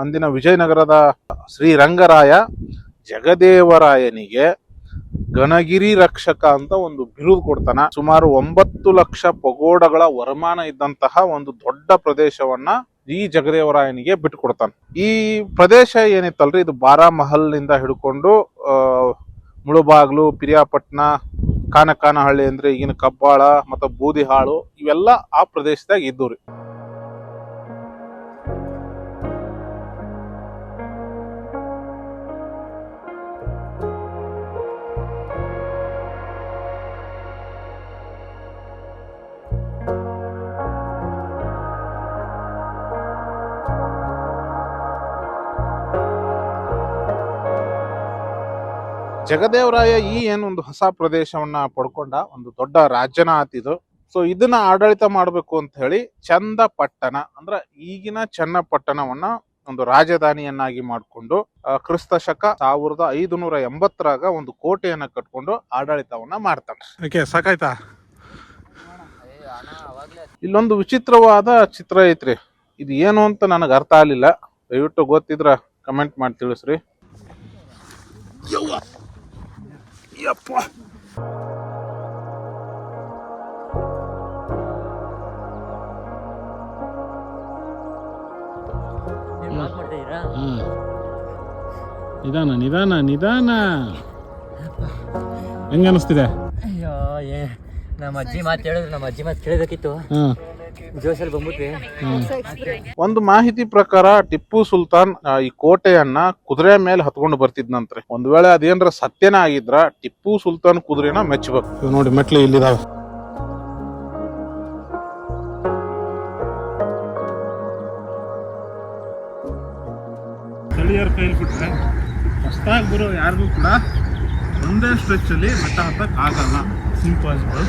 ಅಂದಿನ ವಿಜಯನಗರದ ಶ್ರೀರಂಗರಾಯ ಜಗದೇವರಾಯನಿಗೆ ಗಣಗಿರಿ ರಕ್ಷಕ ಅಂತ ಒಂದು ಬಿರುದು ಕೊಡ್ತಾನ. ಸುಮಾರು 9 ಲಕ್ಷ ಪಗೋಡಗಳ ವರಮಾನ ಇದ್ದಂತಹ ಒಂದು ದೊಡ್ಡ ಪ್ರದೇಶವನ್ನ ಈ ಜಗದೇವರಾಯನಿಗೆ ಬಿಟ್ಟು ಕೊಡ್ತಾನೆ. ಈ ಪ್ರದೇಶ ಏನಿತ್ತಲ್ರಿ, ಇದು ಬಾರಾಮಹಲ್ ನಿಂದ ಹಿಡ್ಕೊಂಡು ಮುಳುಬಾಗ್ಲು, ಪಿರಿಯಾಪಟ್ಟಣ, ಕಾನಕಾನಹಳ್ಳಿ ಅಂದ್ರೆ ಈಗಿನ ಕಬ್ಬಾಳ ಮತ್ತು ಬೂದಿಹಾಳು ಇವೆಲ್ಲ ಆ ಪ್ರದೇಶದಾಗ ಇದ್ದು ರೀ. ಜಗದೇವರಾಯ ಈ ಏನೊಂದು ಹೊಸ ಪ್ರದೇಶವನ್ನ ಪಡ್ಕೊಂಡ ಒಂದು ದೊಡ್ಡ ರಾಜ್ಯನ ಆತಿದು. ಸೊ ಇದನ್ನ ಆಡಳಿತ ಮಾಡಬೇಕು ಅಂತ ಹೇಳಿ ಚನ್ನಪಟ್ಟಣ ಅಂದ್ರ ಈಗಿನ ಚನ್ನಪಟ್ಟಣವನ್ನ ಒಂದು ರಾಜಧಾನಿಯನ್ನಾಗಿ ಮಾಡಿಕೊಂಡು ಕ್ರಿಸ್ತ ಶಕ 1580 ಒಂದು ಕೋಟೆಯನ್ನ ಕಟ್ಕೊಂಡು ಆಡಳಿತವನ್ನ ಮಾಡ್ತಾನೆ. ಸಾಕಾಯ್ತಾ? ಇಲ್ಲೊಂದು ವಿಚಿತ್ರವಾದ ಚಿತ್ರ ಐತ್ರಿ. ಇದು ಏನು ಅಂತ ನನಗೆ ಅರ್ಥ ಆಗ್ಲಿಲ್ಲ. ದಯವಿಟ್ಟು ಗೊತ್ತಿದ್ರ ಕಮೆಂಟ್ ಮಾಡಿ ತಿಳಿಸ್ರಿ. ಯಪ್ಪ, ನಿಧಾನ ನಿಧಾನ ನಿಧಾನ. ಹೆಂಗ ಅನಿಸ್ತಿದೆ? ಅಯ್ಯೋ, ನಮ್ಮ ಅಜ್ಜಿ ಮಾತು ಹೇಳಿದ್ರು, ನಮ್ಮ ಅಜ್ಜಿ ಮಾತು ಕೇಳಬೇಕಿತ್ತು. ಜೋಶಲ್ಲಿ ಬಂದ್ಬಿಟ್ವಿ. ಒಂದು ಮಾಹಿತಿ ಪ್ರಕಾರ ಟಿಪ್ಪು ಸುಲ್ತಾನ್ ಈ ಕೋಟೆಯನ್ನ ಕುದುರೆ ಮೇಲೆ ಹತ್ಕೊಂಡು ಬರ್ತಿದ್ನಂತ್ರಿ. ಒಂದ್ ವೇಳೆ ಅದೇನ್ರ ಸತ್ಯನ ಆಗಿದ್ರ ಟಿಪ್ಪು ಸುಲ್ತಾನ್ ಕುದುರೆನ ಮೆಚ್ಚಬೇಕು. ನೋಡಿ ಮೆಟ್ಲು ಇಲ್ಲಿದಾವೆ. ಸ್ಥಳೀಯರ ಕೈಲಿ ಬಿಟ್ರೆ ಹೊಸದಾಗಿ ಬರೋ ಯಾರಿಗೂ ಕೂಡ ಒಂದೇ ಸ್ಟ್ರೆಚ್ ಅಲ್ಲಿ ಬೆಟ್ಟ ಹತ್ತಕ್ಕೆ ಆಗಲ್ಲ. ಇಂಪಾಸಿಬಲ್.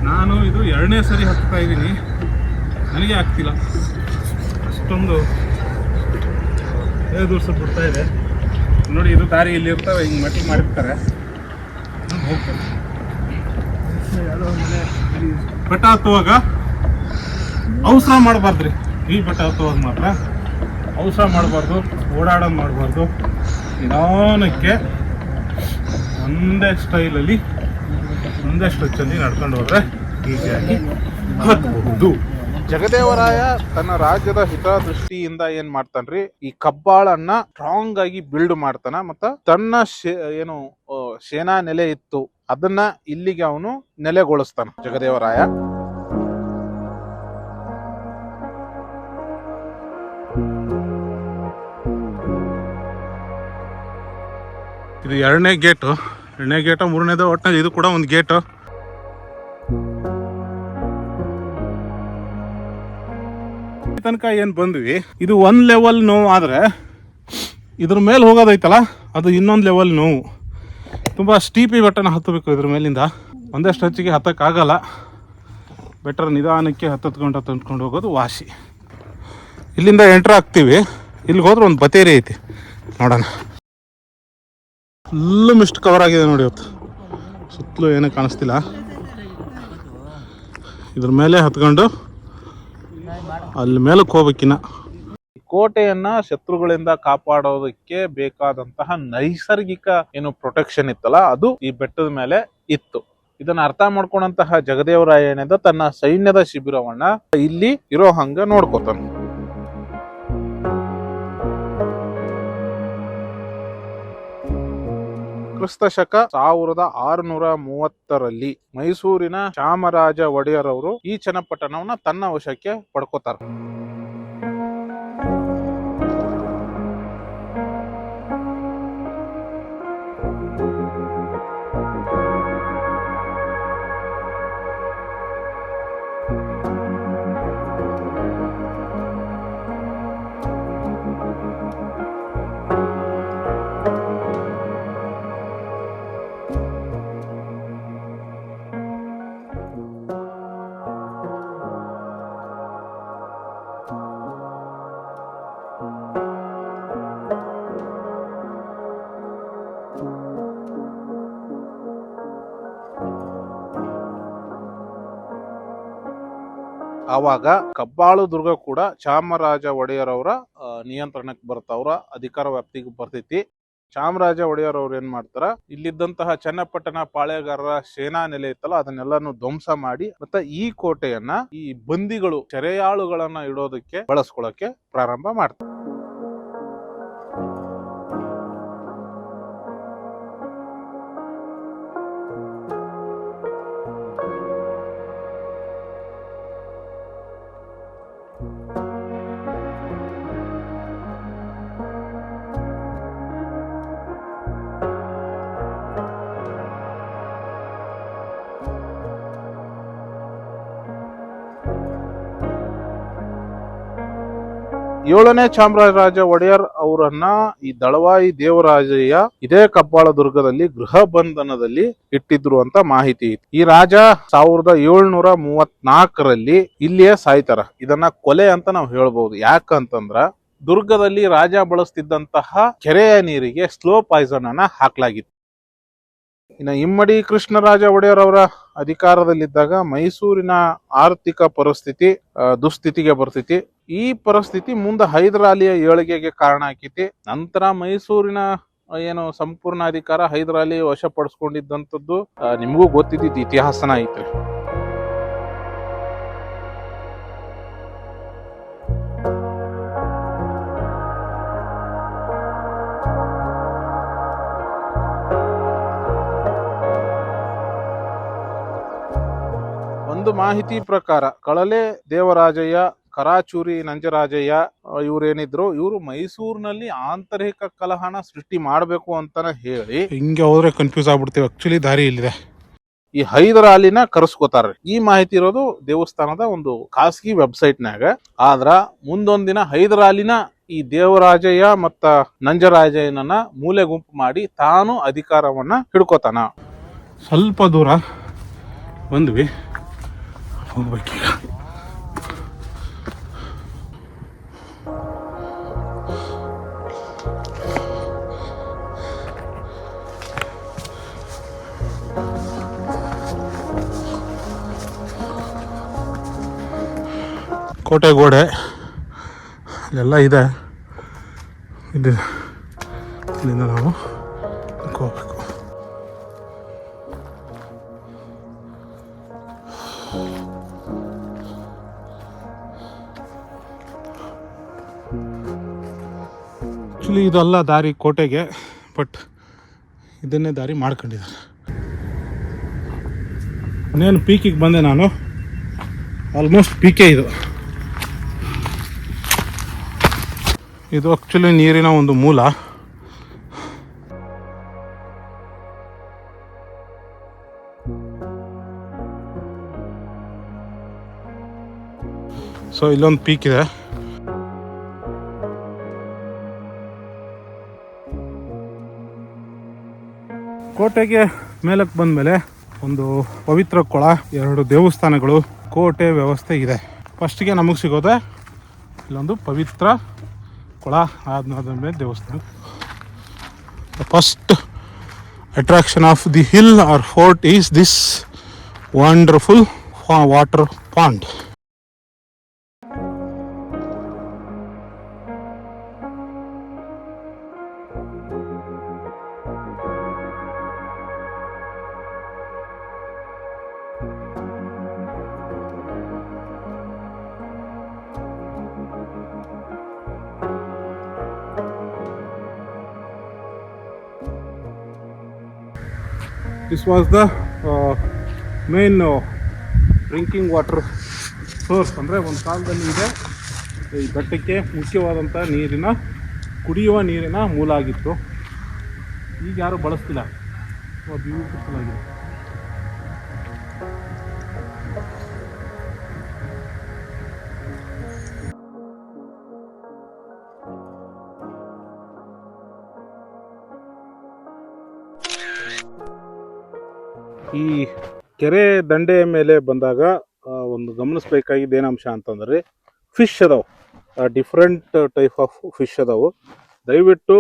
ನಾನು ಇದು 2ನೇ ಸರಿ ಹತ್ತಾ ಇದ್ದೀನಿ, ನನಗೆ ಆಗ್ತಿಲ್ಲ. ಅಷ್ಟೊಂದು ದೂರ ಬಿಡ್ತಾ ಇದೆ ನೋಡಿ. ಇದು ದಾರಿ ಇಲ್ಲಿ ಇರ್ತವೆ, ಹಿಂಗೆ ಮೆಟ್ಲು ಮಾಡಿರ್ತಾರೆ, ಹೋಗ್ತಾರೆ. ಬೆಟ್ಟ ಹತ್ತುವಾಗ ಅವಸರ ಮಾಡಬಾರ್ದ್ರಿ. ಈ ಬೆಟ್ಟ ಹತ್ತುವಾಗ ಮಾತ್ರ ಅವಸರ ಮಾಡಬಾರ್ದು, ಓಡಾಡೋದು ಮಾಡಬಾರ್ದು. ನಿಧಾನಕ್ಕೆ ಒಂದೇ ಸ್ಟೈಲಲ್ಲಿ, ಒಂದೇ ಸ್ಟ್ರೆಚ್ಚಲ್ಲಿ ನಡ್ಕೊಂಡು ಹೋದ್ರೆ ಈಸಿಯಾಗಿ ಹತ್ತಬಹುದು. ಜಗದೇವರಾಯ ತನ್ನ ರಾಜ್ಯದ ಹಿತದೃಷ್ಟಿಯಿಂದ ಏನ್ ಮಾಡ್ತಾನ್ರಿ, ಈ ಕಬ್ಬಾಳನ್ನ ಸ್ಟ್ರಾಂಗ್ ಆಗಿ ಬಿಲ್ಡ್ ಮಾಡ್ತಾನ. ಮತ್ತ ತನ್ನ ಏನು ಸೇನಾ ನೆಲೆ ಇತ್ತು ಅದನ್ನ ಇಲ್ಲಿಗೆ ಅವನು ನೆಲೆಗೊಳಿಸ್ತಾನ ಜಗದೇವರಾಯ. ಇದು 2ನೇ ಗೇಟು, 2ನೇ ಗೇಟು, 3ನೇದು, ಒಟ್ಟಿನಲ್ಲಿ ಇದು ಕೂಡ ಒಂದು ಗೇಟು. ತನಕ ಏನು ಬಂದ್ವಿ, ಇದು 1 ಲೆವೆಲ್ ನೋವು ಆದ್ರೆ ಇದ್ರ ಮೇಲೆ ಹೋಗೋದೈತಲ್ಲ ಅದು ಇನ್ನೊಂದು ಲೆವೆಲ್ ನೋವು. ತುಂಬ ಸ್ಟೀಪಿ ಬೆಟ್ಟನ ಹತ್ತಬೇಕು. ಇದ್ರ ಮೇಲಿಂದ ಒಂದೇ ಸ್ಟ್ರೆಚ್ಗೆ ಹತ್ತಕ್ಕಾಗಲ್ಲ. ಬೆಟರ್ ನಿಧಾನಕ್ಕೆ ಹತ್ಕೊಂಡು ಹೋಗೋದು ವಾಸಿ. ಇಲ್ಲಿಂದ ಎಂಟ್ರ್ ಆಗ್ತೀವಿ. ಇಲ್ಲಿಗೆ ಹೋದ್ರೆ ಒಂದು ಬತೇರಿ ಐತಿ, ನೋಡೋಣ. ಫುಲ್ಲು ಮಿಸ್ಟ್ ಕವರ್ ಆಗಿದೆ ನೋಡಿ. ಇವತ್ತು ಸುತ್ತಲೂ ಏನೂ ಕಾಣಿಸ್ತಿಲ್ಲ. ಇದ್ರ ಮೇಲೆ ಹತ್ಕೊಂಡು ಅಲ್ಲಿ ಮೇಲಕ್ಕೆ ಹೋಗ್ಬೇಕಿನ್ನ. ಕೋಟೆಯನ್ನ ಶತ್ರುಗಳಿಂದ ಕಾಪಾಡೋದಕ್ಕೆ ಬೇಕಾದಂತಹ ನೈಸರ್ಗಿಕ ಏನು ಪ್ರೊಟೆಕ್ಷನ್ ಇತ್ತಲ್ಲ ಅದು ಈ ಬೆಟ್ಟದ ಮೇಲೆ ಇತ್ತು. ಇದನ್ನ ಅರ್ಥ ಮಾಡ್ಕೊಂಡಂತಹ ಜಗದೇವರಾಯ ಏನಿದೆ ತನ್ನ ಸೈನ್ಯದ ಶಿಬಿರವನ್ನ ಇಲ್ಲಿ ಇರೋ ಹಂಗ ನೋಡ್ಕೋತಾನೆ. ಕ್ರಿಸ್ತ ಶಕ 1630 ಮೈಸೂರಿನ ಚಾಮರಾಜ ಒಡೆಯರ್ ಅವರು ಈ ಚನ್ನಪಟ್ಟಣವನ್ನ ತನ್ನ ವಶಕ್ಕೆ ಪಡ್ಕೋತಾರ. ಆವಾಗ ಕಬ್ಬಾಳು ದುರ್ಗ ಕೂಡ ಚಾಮರಾಜ ಒಡೆಯರ್ ಅವರ ನಿಯಂತ್ರಣಕ್ಕೆ ಬರ್ತಾವ್ರ ಅಧಿಕಾರ ವ್ಯಾಪ್ತಿಗೆ ಬರ್ತೈತಿ. ಚಾಮರಾಜ ಒಡೆಯರ್ ಅವ್ರು ಏನ್ ಮಾಡ್ತಾರ, ಇಲ್ಲಿದ್ದಂತಹ ಚನ್ನಪಟ್ಟಣ ಪಾಳೆಗಾರರ ಸೇನಾ ನೆಲೆ ಇತ್ತಲ್ಲ ಅದನ್ನೆಲ್ಲಾನು ಧ್ವಂಸ ಮಾಡಿ ಮತ್ತೆ ಈ ಕೋಟೆಯನ್ನ ಈ ಬಂದಿಗಳು ಸೆರೆಯಾಳುಗಳನ್ನ ಇಡೋದಕ್ಕೆ ಬಳಸ್ಕೊಳಕ್ಕೆ ಪ್ರಾರಂಭ ಮಾಡ್ತಾರೆ. ಏಳನೇ ಚಾಮರಾಜ ಒಡೆಯರ್ ಅವರನ್ನ ಈ ದಳವಾಯಿ ದೇವರಾಜಯ್ಯ ಇದೇ ಕಬ್ಬಾಳ ದುರ್ಗದಲ್ಲಿ ಗೃಹ ಬಂಧನದಲ್ಲಿ ಇಟ್ಟಿದ್ರು ಅಂತ ಮಾಹಿತಿ ಇತ್ತು. ಈ ರಾಜ 1734ರಲ್ಲಿ ಇಲ್ಲಿಯೇ ಸಾಯ್ತಾರ. ಇದನ್ನ ಕೊಲೆ ಅಂತ ನಾವು ಹೇಳ್ಬಹುದು. ಯಾಕಂತಂದ್ರ ದುರ್ಗದಲ್ಲಿ ರಾಜ ಬಳಸ್ತಿದ್ದಂತಹ ಕೆರೆಯ ನೀರಿಗೆ ಸ್ಲೋ ಪಾಯ್ಸನ್ ಅನ್ನ ಹಾಕ್ಲಾಗಿತ್ತು. ಇನ್ನು ಇಮ್ಮಡಿ ಕೃಷ್ಣರಾಜ ಒಡೆಯರ್ ಅವರ ಅಧಿಕಾರದಲ್ಲಿದ್ದಾಗ ಮೈಸೂರಿನ ಆರ್ಥಿಕ ಪರಿಸ್ಥಿತಿ ದುಸ್ಥಿತಿಗೆ ಬರ್ತೈತಿ. ಈ ಪರಿಸ್ಥಿತಿ ಮುಂದೆ ಹೈದರಾಲಿಯ ಏಳಿಗೆಗೆ ಕಾರಣ ಆಕೈತಿ. ನಂತರ ಮೈಸೂರಿನ ಏನು ಸಂಪೂರ್ಣ ಅಧಿಕಾರ ಹೈದರಾಲಿ ವಶಪಡಿಸ್ಕೊಂಡಿದ್ದಂಥದ್ದು ನಿಮಗೂ ಗೊತ್ತಿದ್ದ ಇತಿಹಾಸನ ಐತ್ರಿ. ಒಂದು ಮಾಹಿತಿ ಪ್ರಕಾರ ಕಳಲೆ ದೇವರಾಜಯ್ಯ, ಕರಾಚೂರಿ ನಂಜರಾಜಯ್ಯ ಇವ್ರೇನಿದ್ರು ಇವರು ಮೈಸೂರಿನಲ್ಲಿ ಆಂತರಿಕ ಕಲಹನ ಸೃಷ್ಟಿ ಮಾಡಬೇಕು ಅಂತಾನೆ ಹೇಳಿ ಹಿಂಗೆ ಹೋದ್ರೆ ಕನ್ಫ್ಯೂಸ್ ಆಗ್ಬಿಡ್ತೀವಿ. ಆಕ್ಚುಲಿ ದಾರಿ ಇಲ್ಲಿದೆ. ಈ ಹೈದರಾಲಿನ ಕರೆಸ್ಕೋತಾರ್ರಿ. ಈ ಮಾಹಿತಿ ಇರೋದು ದೇವಸ್ಥಾನದ ಒಂದು ಖಾಸಗಿ ವೆಬ್ಸೈಟ್ನಾಗ. ಆದ್ರ ಮುಂದೊಂದಿನ ಹೈದರಾಲಿನ ಈ ದೇವರಾಜಯ್ಯ ಮತ್ತ ನಂಜರಾಜಯ್ಯನನ್ನ ಮೂಲೆ ಗುಂಪು ಮಾಡಿ ತಾನು ಅಧಿಕಾರವನ್ನ ಹಿಡ್ಕೋತಾನ. ಸ್ವಲ್ಪ ದೂರ ಬಂದ್ವಿ, ಹೋಗ್ಬೇಕೀಗ. ಕೋಟೆ ಗೋಡೆ ಅಲ್ಲೆಲ್ಲ ಇದೆ. ಇಲ್ಲಿಂದ ನಾವು ಹೋಗ್ಬೇಕು. ಆ್ಯಕ್ಚುಲಿ ಇದೆಲ್ಲ ದಾರಿ ಕೋಟೆಗೆ, ಬಟ್ ಇದನ್ನೇ ದಾರಿ ಮಾಡ್ಕೊಂಡಿದ್ದಾರೆ. ಇನ್ನೇನು ಪೀಕಿಗೆ ಬಂದೆ ನಾನು. ಆಲ್ಮೋಸ್ಟ್ ಪೀಕೆ ಇದು. ಇದು ಆ್ಯಕ್ಚುಲಿ ನೀರಿನ ಒಂದು ಮೂಲ. ಸೊ ಇಲ್ಲೊಂದು ಪೀಕ್ ಇದೆ. ಕೋಟೆಗೆ ಮೇಲಕ್ಕೆ ಬಂದಮೇಲೆ ಒಂದು ಪವಿತ್ರ ಕೊಳ, 2 ದೇವಸ್ಥಾನಗಳು, ಕೋಟೆ ವ್ಯವಸ್ಥೆ ಇದೆ. ಫಸ್ಟಿಗೆ ನಮಗೆ ಸಿಗೋದೆ ಇಲ್ಲೊಂದು ಪವಿತ್ರ ಕೊಳ, ಆದ್ಮೇಲೆ ದೇವಸ್ಥಾನ. The first attraction of the hill or fort is this wonderful water pond. This was the main drinking water source. ಅಂದರೆ ಒಂದು ಕಾಲದಲ್ಲಿ ಇದೆ ಈ ಬೆಟ್ಟಕ್ಕೆ ಮುಖ್ಯವಾದಂಥ ಕುಡಿಯುವ ನೀರಿನ ಮೂಲ ಆಗಿತ್ತು. ಈಗ ಯಾರು ಬಳಸ್ತಿಲ್ಲ. ಬ್ಯೂಟಿಫುಲ್ ಆಗಿದೆ. ಈ ಕೆರೆ ದಂಡೆಯ ಮೇಲೆ ಬಂದಾಗ ಒಂದು ಗಮನಿಸಬೇಕಾಗಿದ್ದು ಏನಂಶ ಅಂತಂದ್ರೆ ಫಿಶ್ ಅದಾವೆ, ಡಿಫ್ರೆಂಟ್ ಟೈಪ್ ಆಫ್ ಫಿಶ್ ಅದಾವೆ. ದಯವಿಟ್ಟು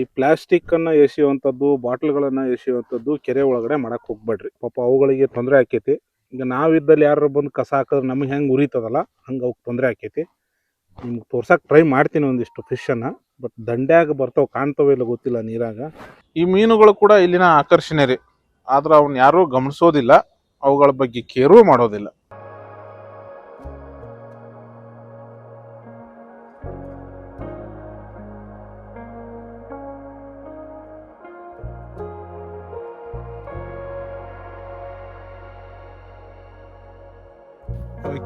ಈ ಪ್ಲಾಸ್ಟಿಕ್ಕನ್ನು ಎಸೆಯುವಂಥದ್ದು, ಬಾಟ್ಲ್ಗಳನ್ನು ಎಸೆಯುವಂಥದ್ದು ಕೆರೆ ಒಳಗಡೆ ಮಾಡಕ್ಕೆ ಹೋಗ್ಬೇಡ್ರಿ. ಪಾಪ ಅವುಗಳಿಗೆ ತೊಂದರೆ ಆಕೈತಿ. ಈಗ ನಾವಿದ್ದಲ್ಲಿ ಯಾರು ಬಂದು ಕಸ ಹಾಕಿದ್ರೆ ನಮಗೆ ಹೆಂಗೆ ಉರಿತದಲ್ಲ ಹಂಗೆ ಅವಕ್ಕೆ ತೊಂದರೆ ಆಕೈತಿ. ನಿಮ್ಗೆ ತೋರ್ಸಕ್ಕೆ ಟ್ರೈ ಮಾಡ್ತೀನಿ ಒಂದಿಷ್ಟು ಫಿಶನ್ನು, ಬಟ್ ದಂಡ್ಯಾಗ ಬರ್ತಾವೆ ಕಾಣ್ತವೆ ಇಲ್ಲ ಗೊತ್ತಿಲ್ಲ ನೀರಾಗ. ಈ ಮೀನುಗಳು ಕೂಡ ಇಲ್ಲಿನ ಆಕರ್ಷಣೆ ರೀ, ಆದ್ರೆ ಅವನ್ನ ಯಾರೂ ಗಮನಿಸೋದಿಲ್ಲ, ಅವುಗಳ ಬಗ್ಗೆ ಕೇರೂ ಮಾಡೋದಿಲ್ಲ.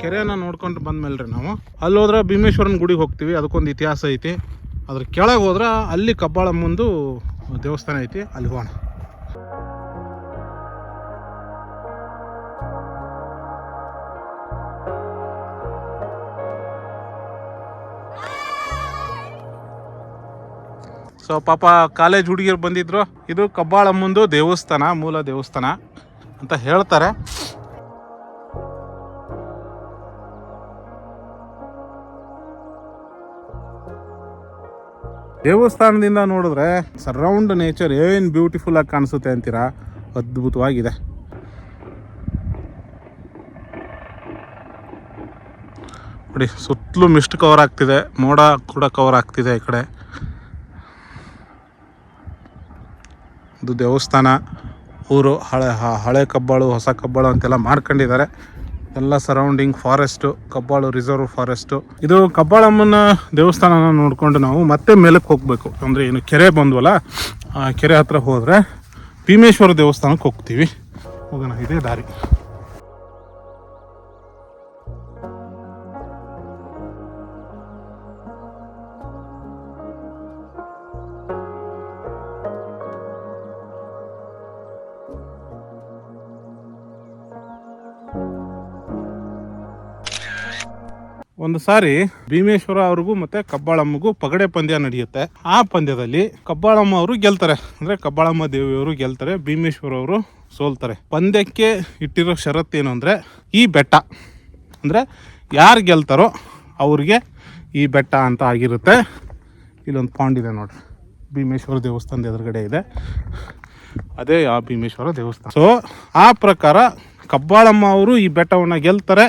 ಕೆರೆಯನ್ನು ನೋಡ್ಕೊಂಡು ಬಂದ್ಮೇಲೆ ರೀ ನಾವು ಅಲ್ಲಿ ಹೋದ್ರೆ ಭೀಮೇಶ್ವರನ ಗುಡಿಗೆ ಹೋಗ್ತೀವಿ. ಅದಕ್ಕೊಂದು ಇತಿಹಾಸ ಐತಿ. ಅದ್ರ ಕೆಳಗೆ ಹೋದ್ರೆ ಅಲ್ಲಿ ಕಬ್ಬಾಳಮ್ಮಂದು ದೇವಸ್ಥಾನ ಐತಿ, ಅಲ್ಲಿ ಹೋಗೋಣ. ಸೊ ಪಾಪ ಕಾಲೇಜ್ ಹುಡುಗಿರು ಬಂದಿದ್ರು. ಇದು ಕಬ್ಬಾಳಮ್ಮಂದು ದೇವಸ್ಥಾನ, ಮೂಲ ದೇವಸ್ಥಾನ ಅಂತ ಹೇಳ್ತಾರೆ. ದೇವಸ್ಥಾನದಿಂದ ನೋಡಿದ್ರೆ ಸರೌಂಡ್ ನೇಚರ್ ಏನು ಬ್ಯೂಟಿಫುಲ್ ಆಗಿ ಕಾಣಿಸುತ್ತೆ ಅಂತೀರಾ, ಅದ್ಭುತವಾಗಿದೆ. ನೋಡಿ ಸುತ್ತಲೂ ಮಿಸ್ಟ್ ಕವರ್ ಆಗ್ತಿದೆ, ಮೋಡ ಕೂಡ ಕವರ್ ಆಗ್ತಿದೆ ಈ ಕಡೆ. ಇದು ದೇವಸ್ಥಾನ, ಊರು ಹಳೆ ಕಬ್ಬಾಳು ಹೊಸ ಕಬ್ಬಾಳು ಅಂತೆಲ್ಲ ಮಾಡ್ಕೊಂಡಿದ್ದಾರೆ. ಎಲ್ಲ surrounding forest, Kabbalu reserve forest. ಇದು ಕಬ್ಬಾಳಮ್ಮನ ದೇವಸ್ಥಾನನ ನೋಡಿಕೊಂಡು ನಾವು ಮತ್ತೆ ಮೇಲಕ್ಕೆ ಹೋಗಬೇಕು. ಅಂದರೆ ಏನು ಕೆರೆ ಬಂದ್ವಲ್ಲ, ಆ ಕೆರೆ ಹತ್ರ ಹೋದರೆ ಭೀಮೇಶ್ವರ ದೇವಸ್ಥಾನಕ್ಕೆ ಹೋಗ್ತೀವಿ. ಹೋಗೋಣ, ಇದೇ ದಾರಿ. ಒಂದು ಸಾರಿ ಭೀಮೇಶ್ವರ ಅವ್ರಿಗೂ ಮತ್ತೆ ಕಬ್ಬಾಳಮ್ಮಗೂ ಪಗಡೆ ಪಂದ್ಯ ನಡೆಯುತ್ತೆ. ಆ ಪಂದ್ಯದಲ್ಲಿ ಕಬ್ಬಾಳಮ್ಮ ಅವರು ಗೆಲ್ತಾರೆ, ಅಂದ್ರೆ ಕಬ್ಬಾಳಮ್ಮ ದೇವಿಯವರು ಗೆಲ್ತಾರೆ, ಭೀಮೇಶ್ವರ ಅವರು ಸೋಲ್ತಾರೆ. ಪಂದ್ಯಕ್ಕೆ ಇಟ್ಟಿರೋ ಷರತ್ತೇನು ಅಂದ್ರೆ ಈ ಬೆಟ್ಟ, ಅಂದ್ರೆ ಯಾರು ಗೆಲ್ತಾರೋ ಅವ್ರಿಗೆ ಈ ಬೆಟ್ಟ ಅಂತ ಆಗಿರುತ್ತೆ. ಇಲ್ಲೊಂದು ಪಾಂಡ್ ಇದೆ ನೋಡ್ರಿ, ಭೀಮೇಶ್ವರ ದೇವಸ್ಥಾನದ ಎದುರುಗಡೆ ಇದೆ, ಅದೇ ಆ ಭೀಮೇಶ್ವರ ದೇವಸ್ಥಾನ. ಸೊ ಆ ಪ್ರಕಾರ ಕಬ್ಬಾಳಮ್ಮ ಅವರು ಈ ಬೆಟ್ಟವನ್ನು ಗೆಲ್ತಾರೆ.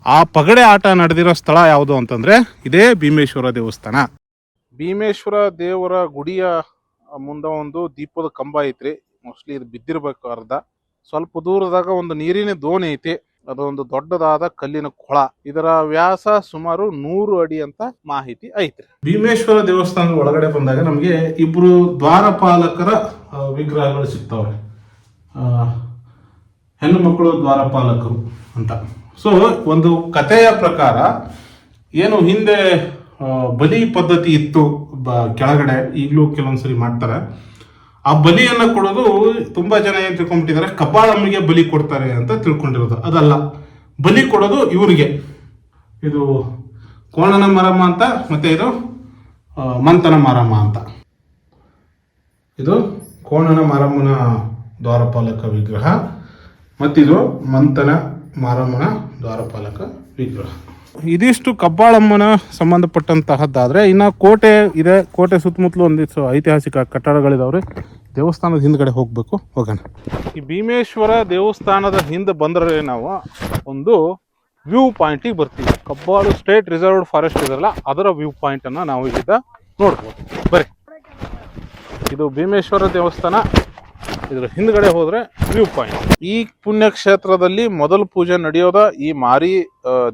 ಆ ಪಗಡೆ ಆಟ ನಡೆದಿರೋ ಸ್ಥಳ ಯಾವುದು ಅಂತಂದ್ರೆ ಇದೇ ಭೀಮೇಶ್ವರ ದೇವಸ್ಥಾನ. ಭೀಮೇಶ್ವರ ದೇವರ ಗುಡಿಯ ಮುಂದೆ ಒಂದು ದೀಪದ ಕಂಬ ಐತ್ರಿ. ಮೋಸ್ಟ್ಲಿ ಇದು ಬಿದ್ದಿರ್ಬೇಕು ಅರ್ಧ. ಸ್ವಲ್ಪ ದೂರದಾಗ ಒಂದು ನೀರಿನ ದೋಣಿ ಐತಿ, ಅದೊಂದು ದೊಡ್ಡದಾದ ಕಲ್ಲಿನ ಕೊಳ. ಇದರ ವ್ಯಾಸ ಸುಮಾರು 100 ಅಡಿ ಅಂತ ಮಾಹಿತಿ ಐತ್ರಿ. ಭೀಮೇಶ್ವರ ದೇವಸ್ಥಾನದ ಒಳಗಡೆ ಬಂದಾಗ ನಮಗೆ ಇಬ್ರು ದ್ವಾರಪಾಲಕರ ವಿಗ್ರಹಗಳು ಸಿಗ್ತವೆ. ಹೆಣ್ಣು ಮಕ್ಕಳು ದ್ವಾರಪಾಲಕರು ಅಂತ. ಸೊ ಒಂದು ಕಥೆಯ ಪ್ರಕಾರ ಏನು ಹಿಂದೆ ಬಲಿ ಪದ್ಧತಿ ಇತ್ತು ಕೆಳಗಡೆ, ಈಗಲೂ ಕೆಲವೊಂದ್ಸರಿ ಮಾಡ್ತಾರೆ. ಆ ಬಲಿಯನ್ನು ಕೊಡೋದು ತುಂಬಾ ಜನ ಏನ್ ತಿಳ್ಕೊಂಡ್ಬಿಟ್ಟಿದ್ದಾರೆ, ಕಬ್ಬಾಳಮ್ಮಿಗೆ ಬಲಿ ಕೊಡ್ತಾರೆ ಅಂತ ತಿಳ್ಕೊಂಡಿರೋದು. ಅದಲ್ಲ, ಬಲಿ ಕೊಡೋದು ಇವ್ರಿಗೆ. ಇದು ಕೋಣನ ಮಾರಮ್ಮ ಅಂತ, ಮತ್ತೆ ಇದು ಮಂತನ ಮಾರಮ್ಮ ಅಂತ. ಇದು ಕೋಣನ ಮಾರಮ್ಮನ ದ್ವಾರಪಾಲಕ ವಿಗ್ರಹ, ಮತ್ತಿದು ಮಂತನ ಮಾರಮ್ಮನ ದ್ವಾರಪಾಲಕ ವಿಗ್ರಹ. ಇದಿಷ್ಟು ಕಬ್ಬಾಳಮ್ಮನ ಸಂಬಂಧಪಟ್ಟಂತಹದ್ದಾದ್ರೆ, ಇನ್ನು ಕೋಟೆ ಇದೆ. ಕೋಟೆ ಸುತ್ತಮುತ್ತಲು ಒಂದಿಷ್ಟು ಐತಿಹಾಸಿಕ ಕಟ್ಟಡಗಳಿದಾವ್ರೆ. ದೇವಸ್ಥಾನದ ಹಿಂದ್ಗಡೆ ಹೋಗ್ಬೇಕು, ಹೋಗೋಣ. ಈ ಭೀಮೇಶ್ವರ ದೇವಸ್ಥಾನದ ಹಿಂದೆ ಬಂದ್ರೆ ನಾವು ಒಂದು ವ್ಯೂ ಪಾಯಿಂಟಿಗೆ ಬರ್ತೀವಿ. ಕಬ್ಬಾಳು ಸ್ಟೇಟ್ ರಿಸರ್ವ್ಡ್ ಫಾರೆಸ್ಟ್ ಇದೆಲ್ಲ, ಅದರ ವ್ಯೂ ಪಾಯಿಂಟ್ ಅನ್ನ ನಾವು ಇಲ್ಲಿಂದ ನೋಡ್ಬೋದು. ಬರ್ರಿ, ಇದು ಭೀಮೇಶ್ವರ ದೇವಸ್ಥಾನ. ಇದ್ರ ಹಿಂದ್ಗಡೆ ಹೋದ್ರೆ ವ್ಯೂ ಪಾಯಿಂಟ್. ಈ ಪುಣ್ಯಕ್ಷೇತ್ರದಲ್ಲಿ ಮೊದಲ ಪೂಜೆ ನಡೆಯೋದ ಈ ಮಾರಿ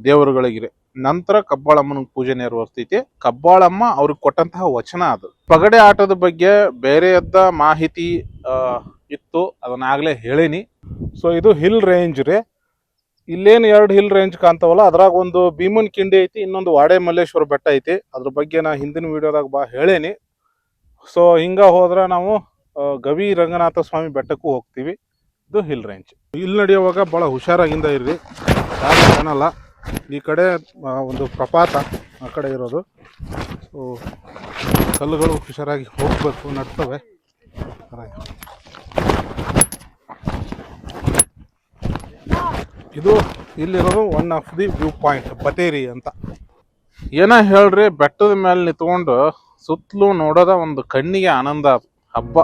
ದೇವರುಗಳಿಗಿದೆ. ನಂತರ ಕಬ್ಬಾಳಮ್ಮನ ಪೂಜೆ ನೆರವೇರ್ತೈತಿ. ಕಬ್ಬಾಳಮ್ಮ ಅವ್ರಿಗೆ ಕೊಟ್ಟಂತಹ ವಚನ ಅದು. ಪಗಡೆ ಆಟದ ಬಗ್ಗೆ ಬೇರೆಯದ್ದ ಮಾಹಿತಿ ಇತ್ತು, ಅದನ್ನಾಗ್ಲೇ ಹೇಳೀನಿ. ಸೊ ಇದು ಹಿಲ್ ರೇಂಜ್ ರೀ. ಇಲ್ಲೇನು 2 ಹಿಲ್ ರೇಂಜ್ ಕಾಣ್ತಾವಲ್ಲ, ಅದ್ರಾಗ ಒಂದು ಭೀಮನ್ ಕಿಂಡಿ ಐತಿ, ಇನ್ನೊಂದು ವಾಡೆ ಮಲ್ಲೇಶ್ವರ ಬೆಟ್ಟ ಐತಿ. ಅದ್ರ ಬಗ್ಗೆ ನಾ ಹಿಂದಿನ ವಿಡಿಯೋದಾಗ ಹೇಳೇನಿ. ಸೊ ಹಿಂಗ ಹೋದ್ರೆ ನಾವು ಗವಿ ರಂಗನಾಥ ಸ್ವಾಮಿ ಬೆಟ್ಟಕ್ಕೂ ಹೋಗ್ತೀವಿ. ಇದು ಹಿಲ್ ರೇಂಜ್. ಇಲ್ಲಿ ನಡೆಯುವಾಗ ಭಾಳ ಹುಷಾರಾಗಿಂದ ಇರ್ರಿ, ಯಾರು ಕಾಣಲ್ಲ. ಈ ಕಡೆ ಒಂದು ಪ್ರಪಾತ ಆ ಕಡೆ ಇರೋದು. ಸೊ ಕಲ್ಲುಗಳು ಹುಷಾರಾಗಿ ಹೋಗ್ಬೇಕು, ನಡ್ತವೆ. ಇದು ಇಲ್ಲಿರೋದು one of the view point, Bateri ಅಂತ. ಏನ ಹೇಳ್ರಿ, ಬೆಟ್ಟದ ಮೇಲೆ ನಿಂತ್ಕೊಂಡು ಸುತ್ತಲೂ ನೋಡೋದ ಒಂದು ಕಣ್ಣಿಗೆ ಆನಂದ, ಹಬ್ಬ.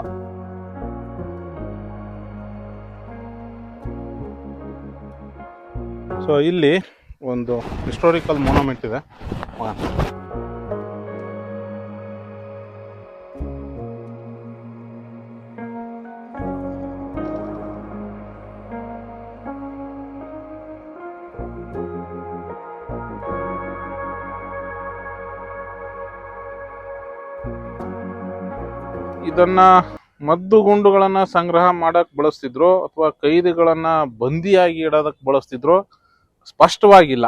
ಸೊ ಇಲ್ಲಿ ಒಂದು ಹಿಸ್ಟೋರಿಕಲ್ ಮೊನ್ಯುಮೆಂಟ್ ಇದೆ. ಇದನ್ನ ಮದ್ದುಗುಂಡುಗಳನ್ನ ಸಂಗ್ರಹ ಮಾಡಕ್ ಬಳಸ್ತಿದ್ರು ಅಥವಾ ಕೈದಿಗಳನ್ನ ಬಂದಿಯಾಗಿ ಇಡೋದಕ್ಕೆ ಬಳಸ್ತಿದ್ರು ಸ್ಪಷ್ಟವಾಗಿಲ್ಲ.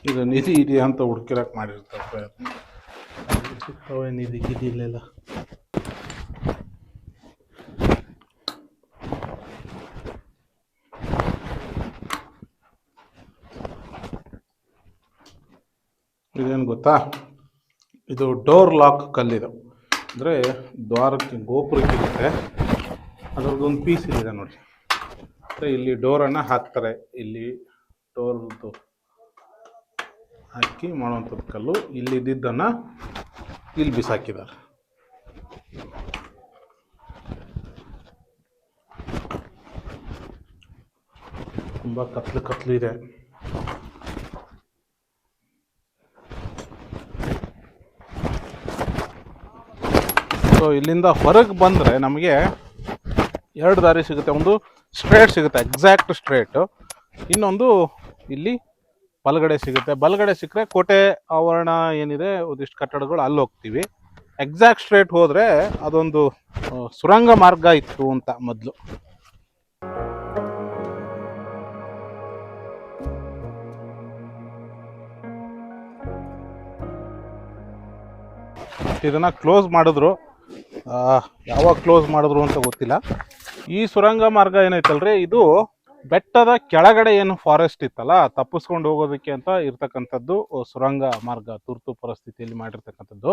ಇದು ನಿಧಿ ಇದೆಯಾ ಅಂತ ಹುಡುಕಿರಕ್ ಮಾಡಿರ್ತಾರೆ ಪ್ರಯತ್ನ. ಸಿಗ್ತವೆ ನಿಧಿ ಗಿಧಿ ಇಲ್ಲೆಲ್ಲ. ಇದೇನು ಗೊತ್ತಾ, ಇದು ಡೋರ್ ಲಾಕ್ ಕಲ್ಲಿದು, ಅಂದರೆ ದ್ವಾರಕ್ಕೆ ಗೋಪುರಕ್ಕೆ ಇರುತ್ತೆ ಅದ್ರದ್ದೊಂದು ಪೀಸ್ ಇದೆ ನೋಡಿ. ಅಂದರೆ ಇಲ್ಲಿ ಡೋರನ್ನು ಹಾಕ್ತಾರೆ, ಇಲ್ಲಿ ಡೋರ್ದು ಹಾಕಿ ಮಾಡುವಂಥದ್ದು ಕಲ್ಲು. ಇಲ್ಲಿದ್ದನ್ನು ಇಲ್ಲಿ ಬಿಸಾಕಿದ್ದಾರೆ. ತುಂಬ ಕತ್ಲು ಇದೆ. ಸೊ ಇಲ್ಲಿಂದ ಹೊರಗೆ ಬಂದರೆ ನಮಗೆ ಎರಡು ದಾರಿ ಸಿಗುತ್ತೆ. ಒಂದು ಸ್ಟ್ರೇಟ್ ಸಿಗುತ್ತೆ, ಎಕ್ಸಾಕ್ಟ್ ಸ್ಟ್ರೇಟು. ಇನ್ನೊಂದು ಇಲ್ಲಿ ಬಲಗಡೆ ಸಿಗುತ್ತೆ. ಬಲಗಡೆ ಸಿಕ್ಕರೆ ಕೋಟೆ ಆವರಣ ಏನಿದೆ ಒಂದಿಷ್ಟು ಕಟ್ಟಡಗಳು ಅಲ್ಲಿ ಹೋಗ್ತೀವಿ. ಎಕ್ಸಾಕ್ಟ್ ಸ್ಟ್ರೇಟ್ ಹೋದರೆ ಅದೊಂದು ಸುರಂಗ ಮಾರ್ಗ ಇತ್ತು ಅಂತ ಮೊದಲು. ಇದನ್ನು ಕ್ಲೋಸ್ ಮಾಡಿದ್ರು, ಯಾವಾಗ ಕ್ಲೋಸ್ ಮಾಡಿದ್ರು ಅಂತ ಗೊತ್ತಿಲ್ಲ. ಈ ಸುರಂಗ ಮಾರ್ಗ ಏನೈತಲ್ರಿ, ಇದು ಬೆಟ್ಟದ ಕೆಳಗಡೆ ಏನು ಫಾರೆಸ್ಟ್ ಇತ್ತಲ್ಲ, ತಪ್ಪಿಸ್ಕೊಂಡು ಹೋಗೋದಕ್ಕೆ ಅಂತ ಇರ್ತಕ್ಕಂಥದ್ದು ಸುರಂಗ ಮಾರ್ಗ. ತುರ್ತು ಪರಿಸ್ಥಿತಿಯಲ್ಲಿ ಮಾಡಿರ್ತಕ್ಕಂಥದ್ದು.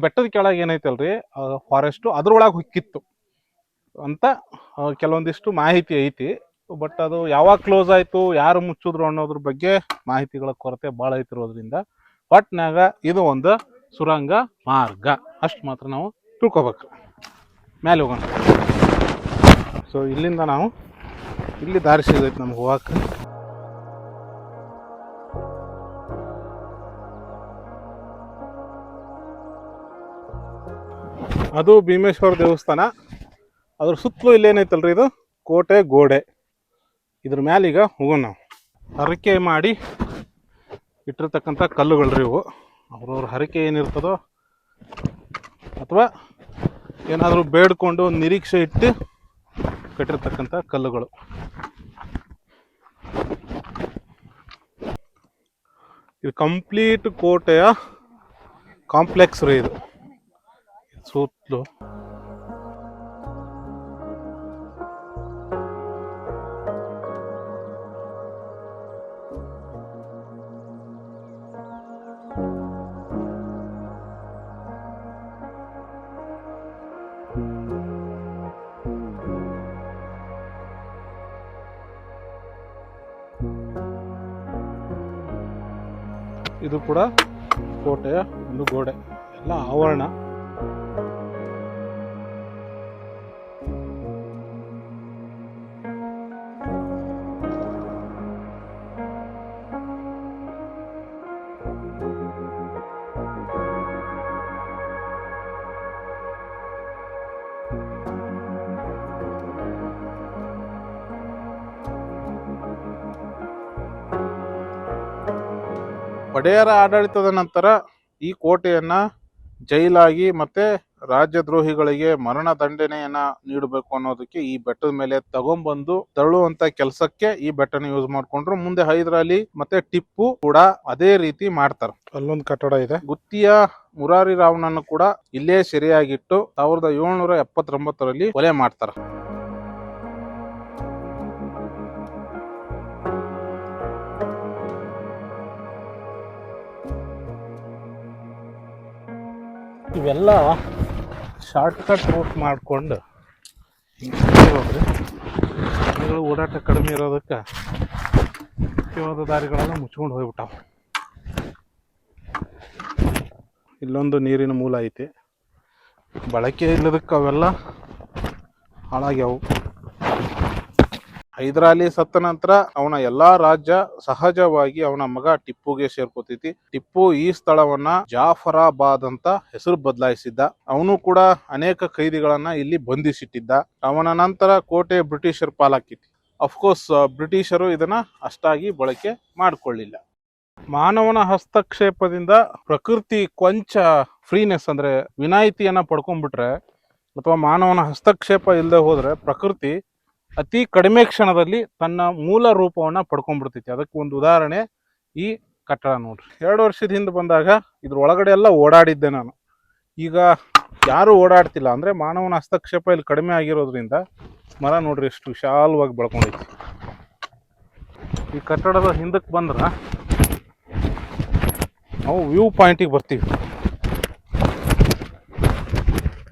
ಬೆಟ್ಟದ ಕೆಳಗೆ ಏನೈತಲ್ರಿ ಫಾರೆಸ್ಟು, ಅದ್ರೊಳಗೆ ಹುಕ್ಕಿತ್ತು ಅಂತ ಕೆಲವೊಂದಿಷ್ಟು ಮಾಹಿತಿ ಐತಿ. ಬಟ್ ಅದು ಯಾವಾಗ ಕ್ಲೋಸ್ ಆಯಿತು, ಯಾರು ಮುಚ್ಚಿದ್ರು ಅನ್ನೋದ್ರ ಬಗ್ಗೆ ಮಾಹಿತಿಗಳ ಕೊರತೆ ಭಾಳ ಐತಿರೋದ್ರಿಂದ ಒಟ್ನಾಗ ಇದು ಒಂದು ಸುರಂಗ ಮಾರ್ಗ ಅಷ್ಟು ಮಾತ್ರ ನಾವು ತಿಳ್ಕೊಬೇಕು. ಮೇಲೆ ಹೋಗೋಣ. ಸೊ ಇಲ್ಲಿಂದ ನಾವು ಇಲ್ಲಿ ದಾರಿ ಸಿಗೈತೆ ನಮ್ಗೆ ಹೋಗಕ್ಕೆ. ಅದು ಭೀಮೇಶ್ವರ ದೇವಸ್ಥಾನ. ಅದ್ರ ಸುತ್ತಲೂ ಇಲ್ಲೇನೈತಲ್ರಿ ಇದು ಕೋಟೆ ಗೋಡೆ. ಇದ್ರ ಮ್ಯಾಲೀಗ ಹೋಗೋಣ ನಾವು. ಹರಕೆ ಮಾಡಿ ಇಟ್ಟಿರ್ತಕ್ಕಂಥ ಕಲ್ಲುಗಳ್ರಿ ಇವು. ಅವ್ರವ್ರ ಹರಕೆ ಏನಿರ್ತದೋ ಅಥವಾ ಏನಾದರೂ ಬೇಡ್ಕೊಂಡು ಒಂದು ನಿರೀಕ್ಷೆ ಇಟ್ಟು ಕಟ್ಟಿರ್ತಕ್ಕಂಥ ಕಲ್ಲುಗಳು. ಇದು ಕಂಪ್ಲೀಟ್ ಕೋಟೆಯ ಕಾಂಪ್ಲೆಕ್ಸ್ ರೀ ಇದು ಸುತ್ತಲೂ. ಇದು ಕೂಡ ಕೋಟೆಯ ಒಂದು ಗೋಡೆ, ಎಲ್ಲ ಆವರಣ. ಒಡೆಯರ ಆಡಳಿತದ ನಂತರ ಈ ಕೋಟೆಯನ್ನ ಜೈಲಾಗಿ ಮತ್ತೆ ರಾಜ್ಯದ್ರೋಹಿಗಳಿಗೆ ಮರಣ ದಂಡನೆಯನ್ನ ನೀಡಬೇಕು ಅನ್ನೋದಕ್ಕೆ ಈ ಬೆಟ್ಟದ ಮೇಲೆ ತಗೊಂಡ್ಬಂದು ತಳ್ಳುವಂತ ಕೆಲಸಕ್ಕೆ ಈ ಬೆಟ್ಟನ ಯೂಸ್ ಮಾಡ್ಕೊಂಡ್ರು. ಮುಂದೆ ಹೈದರಾಲಿ ಮತ್ತೆ ಟಿಪ್ಪು ಕೂಡ ಅದೇ ರೀತಿ ಮಾಡ್ತಾರೆ. ಅಲ್ಲೊಂದು ಕಟ್ಟಡ ಇದೆ. ಗುತ್ತಿಯ ಮುರಾರಿ ರಾವ್ನನ್ನು ಕೂಡ ಇಲ್ಲೇ ಸೆರೆಯಾಗಿಟ್ಟು 1779ರಲ್ಲಿ ಕೊಲೆ ಮಾಡ್ತಾರೆ. ಇವೆಲ್ಲ ಶಾರ್ಟ್ಕಟ್ ರೂಟ್ ಮಾಡಿಕೊಂಡು ಓಡಾಟ ಕಡಿಮೆ ಇರೋದಕ್ಕೆ ಮುಖ್ಯವಾದ ದಾರಿಗಳೆಲ್ಲ ಮುಚ್ಕೊಂಡು ಹೋಗ್ಬಿಟ್ಟಾವ. ಇಲ್ಲೊಂದು ನೀರಿನ ಮೂಲ ಐತಿ, ಬಳಕೆ ಇಲ್ಲದಕ್ಕೆ ಅವೆಲ್ಲ ಹಾಳಾಗ್ಯಾವು. ಹೈದರಾಲಿ ಸತ್ತ ನಂತರ ಅವನ ಎಲ್ಲಾ ರಾಜ್ಯ ಸಹಜವಾಗಿ ಅವನ ಮಗ ಟಿಪ್ಪುಗೆ ಸೇರ್ಕೋತೈತಿ. ಟಿಪ್ಪು ಈ ಸ್ಥಳವನ್ನ ಜಾಫರಾಬಾದ್ ಅಂತ ಹೆಸರು ಬದಲಾಯಿಸಿದ್ದ. ಅವನು ಕೂಡ ಅನೇಕ ಖೈದಿಗಳನ್ನ ಇಲ್ಲಿ ಬಂಧಿಸಿಟ್ಟಿದ್ದ. ಅವನ ನಂತರ ಕೋಟೆ ಬ್ರಿಟಿಷರ್ ಪಾಲಾಕಿತ್ತು. ಅಫ್ಕೋರ್ಸ್ ಬ್ರಿಟಿಷರು ಇದನ್ನ ಅಷ್ಟಾಗಿ ಬಳಕೆ ಮಾಡಿಕೊಳ್ಳಿಲ್ಲ. ಮಾನವನ ಹಸ್ತಕ್ಷೇಪದಿಂದ ಪ್ರಕೃತಿ ಕೊಂಚ ಫ್ರೀನೆಸ್ ಅಂದ್ರೆ ವಿನಾಯಿತಿಯನ್ನ ಪಡ್ಕೊಂಡ್ಬಿಟ್ರೆ ಅಥವಾ ಮಾನವನ ಹಸ್ತಕ್ಷೇಪ ಇಲ್ಲದೆ ಹೋದ್ರೆ ಪ್ರಕೃತಿ ಅತಿ ಕಡಿಮೆ ಕ್ಷಣದಲ್ಲಿ ತನ್ನ ಮೂಲ ರೂಪವನ್ನ ಪಡ್ಕೊಂಡ್ಬಿಡ್ತೈತಿ. ಅದಕ್ಕೆ ಒಂದು ಉದಾಹರಣೆ ಈ ಕಟ್ಟಡ ನೋಡ್ರಿ. 2 ವರ್ಷದ ಹಿಂದೆ ಬಂದಾಗ ಇದ್ರ ಒಳಗಡೆ ಎಲ್ಲ ಓಡಾಡಿದ್ದೆ ನಾನು. ಈಗ ಯಾರು ಓಡಾಡ್ತಿಲ್ಲ. ಅಂದ್ರೆ ಮಾನವನ ಹಸ್ತಕ್ಷೇಪ ಇಲ್ಲಿ ಕಡಿಮೆ ಆಗಿರೋದ್ರಿಂದ ಮರ ನೋಡ್ರಿ ಎಷ್ಟು ವಿಶಾಲವಾಗಿ ಬೆಳ್ಕೊಂಡೈತಿ. ಈ ಕಟ್ಟಡದ ಹಿಂದಕ್ಕೆ ಬಂದ್ರ ನಾವು ವ್ಯೂ ಪಾಯಿಂಟಿಗೆ ಬರ್ತೀವಿ.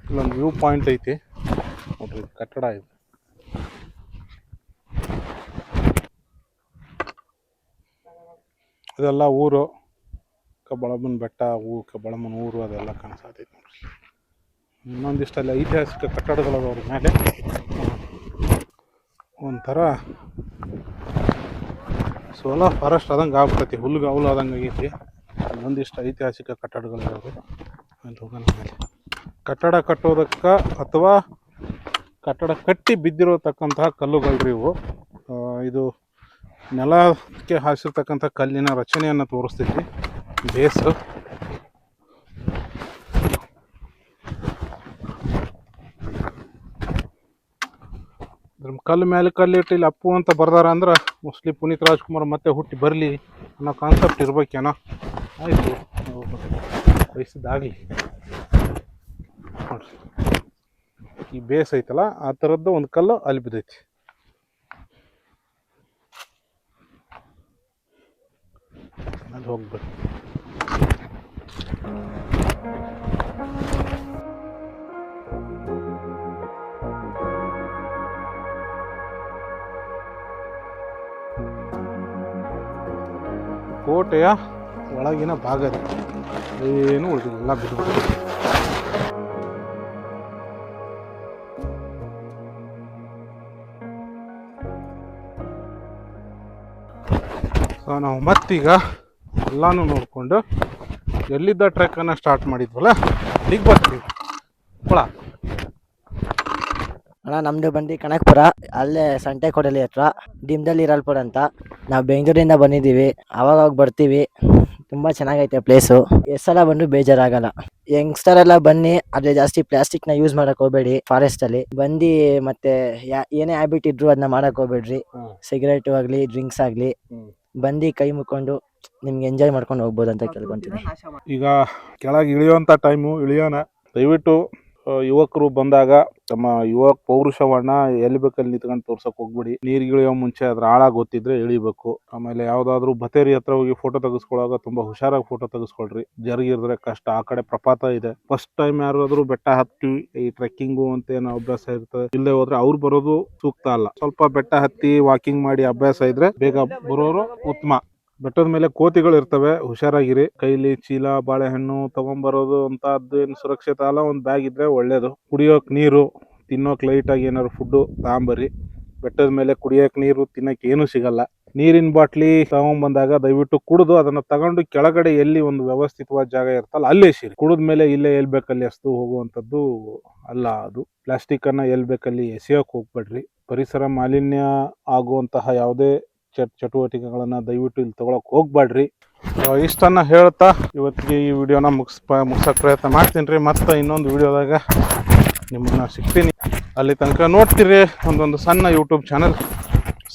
ಇಲ್ಲೊಂದು ವ್ಯೂ ಪಾಯಿಂಟ್ ಐತಿ ನೋಡ್ರಿ, ಕಟ್ಟಡ ಇದೆ. ಇದೆಲ್ಲ ಊರು, ಕಬ್ಬಳಮ್ಮನ ಬೆಟ್ಟ, ಕಬ್ಬಳಮ್ಮನ ಊರು ಅದೆಲ್ಲ ಕಾಣಿಸ್ತೈತಿ ನೋಡ್ರಿ. ಇನ್ನೊಂದಿಷ್ಟಲ್ಲಿ ಐತಿಹಾಸಿಕ ಕಟ್ಟಡಗಳದವ್ರ ಮೇಲೆ ಒಂಥರ ಸೋಲಾರ್ ಫಾರೆಸ್ಟ್ ಆದಂಗೆ ಆಗ್ಬಿಟ್ಟೈತಿ, ಹುಲ್ಲು ಆದಂಗೆ ಆಗೈತಿ. ಇನ್ನೊಂದಿಷ್ಟು ಐತಿಹಾಸಿಕ ಕಟ್ಟಡಗಳಿದಾವೆ. ಅಲ್ಲಿ ಹೋಗೋಣ ಮೇಲೆ. ಕಟ್ಟಡ ಕಟ್ಟೋದಕ್ಕೆ ಅಥವಾ ಕಟ್ಟಡ ಕಟ್ಟಿ ಬಿದ್ದಿರತಕ್ಕಂತಹ ಕಲ್ಲುಗಳ್ರಿ ಇವು. ಇದು ನೆಲಕ್ಕೆ ಹಾಸಿರ್ತಕ್ಕಂಥ ಕಲ್ಲಿನ ರಚನೆಯನ್ನು ತೋರಿಸ್ತೈತಿ. ಬೇಸು ಕಲ್ಲು ಮೇಲೆ ಕಲ್ಲಿಟ್ಟು ಇಲ್ಲಿ ಅಪ್ಪು ಅಂತ ಬರ್ದಾರ ಅಂದ್ರೆ ಮೋಸ್ಟ್ಲಿ ಪುನೀತ್ ರಾಜ್ಕುಮಾರ್ ಮತ್ತೆ ಹುಟ್ಟಿ ಬರಲಿ ಅನ್ನೋ ಕಾನ್ಸೆಪ್ಟ್ ಇರ್ಬೇಕೇನೋ. ಆಯಿತು, ವಯಸ್ಸಿದ್ದಾಗಲಿ ನೋಡ್ರಿ. ಈ ಬೇಸ್ ಐತಲ್ಲ ಆ ಥರದ್ದು ಒಂದು ಕಲ್ಲು ಅಲ್ಲಿ ಬಿದ್ದೈತಿ. ಅಲ್ಲಿ ಹೋಗ್ಬೇಕು. ಕೋಟೆಯ ಒಳಗಿನ ಭಾಗ ಏನು ಉಳಿದಿಲ್ಲ, ಎಲ್ಲ ಬಿದ್ದು. ಸೊ ನಾವು ಮತ್ತೀಗ ಎಲ್ಲಾನು ನೋಡಿಕೊಂಡು ಎಲ್ಲಿದ್ದ ಟ್ರೆಕ್ಕನ್ನು ಸ್ಟಾರ್ಟ್ ಮಾಡಿದ್ವಲ್ಲ ಈಗ ಬರ್ತೀವಿ. ಕೊಳ ಅಣ್ಣ, ನಮ್ಮದು ಬಂದು ಕನಕಪುರ, ಅಲ್ಲೇ ಸಂಟೆಕೋಡಲಿ ಹತ್ರ ಡಿಮ್ದಲ್ಲಿ ಇರಲ್ಪುರ ಅಂತ. ನಾವು ಬೆಂಗಳೂರಿಂದ ಬಂದಿದ್ದೀವಿ, ಅವಾಗ ಬರ್ತೀವಿ. ತುಂಬ ಚೆನ್ನಾಗೈತೆ ಪ್ಲೇಸು. ಎಷ್ಟೆಲ್ಲ ಬಂದು ಬೇಜಾರಾಗಲ್ಲ. ಯಂಗ್ಸ್ಟರ್ ಎಲ್ಲ ಬನ್ನಿ, ಆದರೆ ಜಾಸ್ತಿ ಪ್ಲಾಸ್ಟಿಕ್ನ ಯೂಸ್ ಮಾಡಕ್ಕೆ ಹೋಗಬೇಡಿ. ಫಾರೆಸ್ಟಲ್ಲಿ ಬಂದು ಮತ್ತೆ ಏನೇ ಹ್ಯಾಬಿಟ್ ಇದ್ರು ಅದನ್ನ ಮಾಡಕ್ಕೆ ಹೋಗ್ಬೇಡ್ರಿ. ಸಿಗರೇಟು ಆಗಲಿ ಡ್ರಿಂಕ್ಸ್ ಆಗಲಿ ಬಂದು ಕೈ ಮುಕ್ಕೊಂಡು ನಿಮ್ಗೆ ಎಂಜಾಯ್ ಮಾಡ್ಕೊಂಡು ಹೋಗ್ಬೋದು ಅಂತ ಕೇಳ್ಕೊಂತೀನಿ. ಈಗ ಕೆಳಗೆ ಇಳಿಯೋಂಥ ಟೈಮು ಇಳಿಯೋಣ. ದಯವಿಟ್ಟು ಯುವಕರು ಬಂದಾಗ ತಮ್ಮ ಪೌರುಷವನ್ನ ಎಲ್ಲಿ ಬೇಕಲ್ಲಿ ನಿಂತ್ಕೊಂಡು ತೋರ್ಸಕ್ ಹೋಗ್ಬಿಡಿ. ನೀರ್ಗಿಳಿಯೋ ಮುಂಚೆ ಅದ್ರ ಆಳ ಗೊತ್ತಿದ್ರೆ ಇಳಿಬೇಕು. ಆಮೇಲೆ ಯಾವ್ದಾದ್ರು ಬತೇರಿ ಹತ್ರ ಹೋಗಿ ಫೋಟೋ ತೆಗೆಸ್ಕೊಳ್ಳುವಾಗ ತುಂಬಾ ಹುಷಾರಾಗಿ ಫೋಟೋ ತೆಗೆಸ್ಕೊಳ್ರಿ. ಜರುಗಿದ್ರೆ ಕಷ್ಟ. ಆ ಕಡೆ ಪ್ರಪಾತ ಇದೆ. ಫಸ್ಟ್ ಟೈಮ್ ಯಾರಾದ್ರೂ ಬೆಟ್ಟ ಹತ್ತಿ ಈ ಟ್ರೆಕ್ಕಿಂಗು ಅಂತ ಏನೋ ಅಭ್ಯಾಸ ಇರ್ತದೆ, ಇಲ್ಲದೆ ಹೋದ್ರೆ ಅವ್ರು ಬರೋದು ಸೂಕ್ತ ಅಲ್ಲ. ಸ್ವಲ್ಪ ಬೆಟ್ಟ ಹತ್ತಿ ವಾಕಿಂಗ್ ಮಾಡಿ ಅಭ್ಯಾಸ ಇದ್ರೆ ಬೇಗ ಬರೋರು ಉತ್ತಮ. ಬೆಟ್ಟದ ಮೇಲೆ ಕೋತಿಗಳು ಇರ್ತವೆ, ಹುಷಾರಾಗಿರಿ. ಕೈಲಿ ಚೀಲ ಬಾಳೆಹಣ್ಣು ತಗೊಂಡ್ಬರೋದು ಅಂತದ್ದು ಏನು ಸುರಕ್ಷಿತ ಅಲ್ಲ. ಒಂದು ಬ್ಯಾಗ್ ಇದ್ರೆ ಒಳ್ಳೇದು. ಕುಡಿಯೋಕ್ ನೀರು, ತಿನ್ನೋಕ್ ಲೈಟ್ ಆಗಿ ಏನಾದ್ರು ಫುಡ್ ತಗೊಂಬರ್ರಿ. ಬೆಟ್ಟದ ಮೇಲೆ ಕುಡಿಯೋಕ್ ನೀರು, ತಿನ್ನಕ್ಕೆ ಏನು ಸಿಗಲ್ಲ. ನೀರಿನ ಬಾಟ್ಲಿ ತಗೊಂಡ್ಬಂದಾಗ ದಯವಿಟ್ಟು ಕುಡಿದು ಅದನ್ನ ತಗೊಂಡು ಕೆಳಗಡೆ ಎಲ್ಲಿ ಒಂದು ವ್ಯವಸ್ಥಿತವಾದ ಜಾಗ ಇರ್ತಲ್ಲ ಅಲ್ಲೇ ಎಸಿರಿ. ಕುಡಿದ ಮೇಲೆ ಇಲ್ಲೇ ಎಲ್ಲಿ ಬೇಕಲ್ಲಿ ಎಸ್ದು ಹೋಗುವಂಥದ್ದು ಅಲ್ಲ ಅದು. ಪ್ಲಾಸ್ಟಿಕ್ ಅನ್ನ ಎಲ್ಲಿ ಬೇಕಲ್ಲಿ ಎಸೆಯೋಕ್ ಹೋಗ್ಬೇಡ್ರಿ. ಪರಿಸರ ಮಾಲಿನ್ಯ ಆಗುವಂತಹ ಯಾವುದೇ ಚಟುವಟಿಕೆಗಳನ್ನ ದಯವಿಟ್ಟು ಇಲ್ಲಿ ತಗೊಳಕ್ ಹೋಗ್ಬೇಡ್ರಿ. ಇಷ್ಟನ್ನ ಹೇಳ್ತಾ ಇವತ್ತಿಗೆ ಈ ವಿಡಿಯೋನ ಮುಗಿಸಕ್ ಪ್ರಯತ್ನ ಮಾಡ್ತೀನಿ. ಮತ್ತೆ ಇನ್ನೊಂದು ವಿಡಿಯೋದಾಗ ನಿಮ್ಮನ್ನ ಸಿಗ್ತೀನಿ. ಅಲ್ಲಿ ತನಕ ನೋಡ್ತೀರಿ ಒಂದೊಂದು ಸಣ್ಣ ಯೂಟ್ಯೂಬ್ ಚಾನಲ್.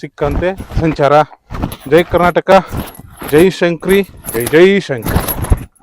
ಸಿಕ್ಕಂತೆ ಸಂಚಾರ. ಜೈ ಕರ್ನಾಟಕ, ಜೈ ಶಂಕ್ರಿ, ಜೈ ಜೈ ಶಂಕರ್.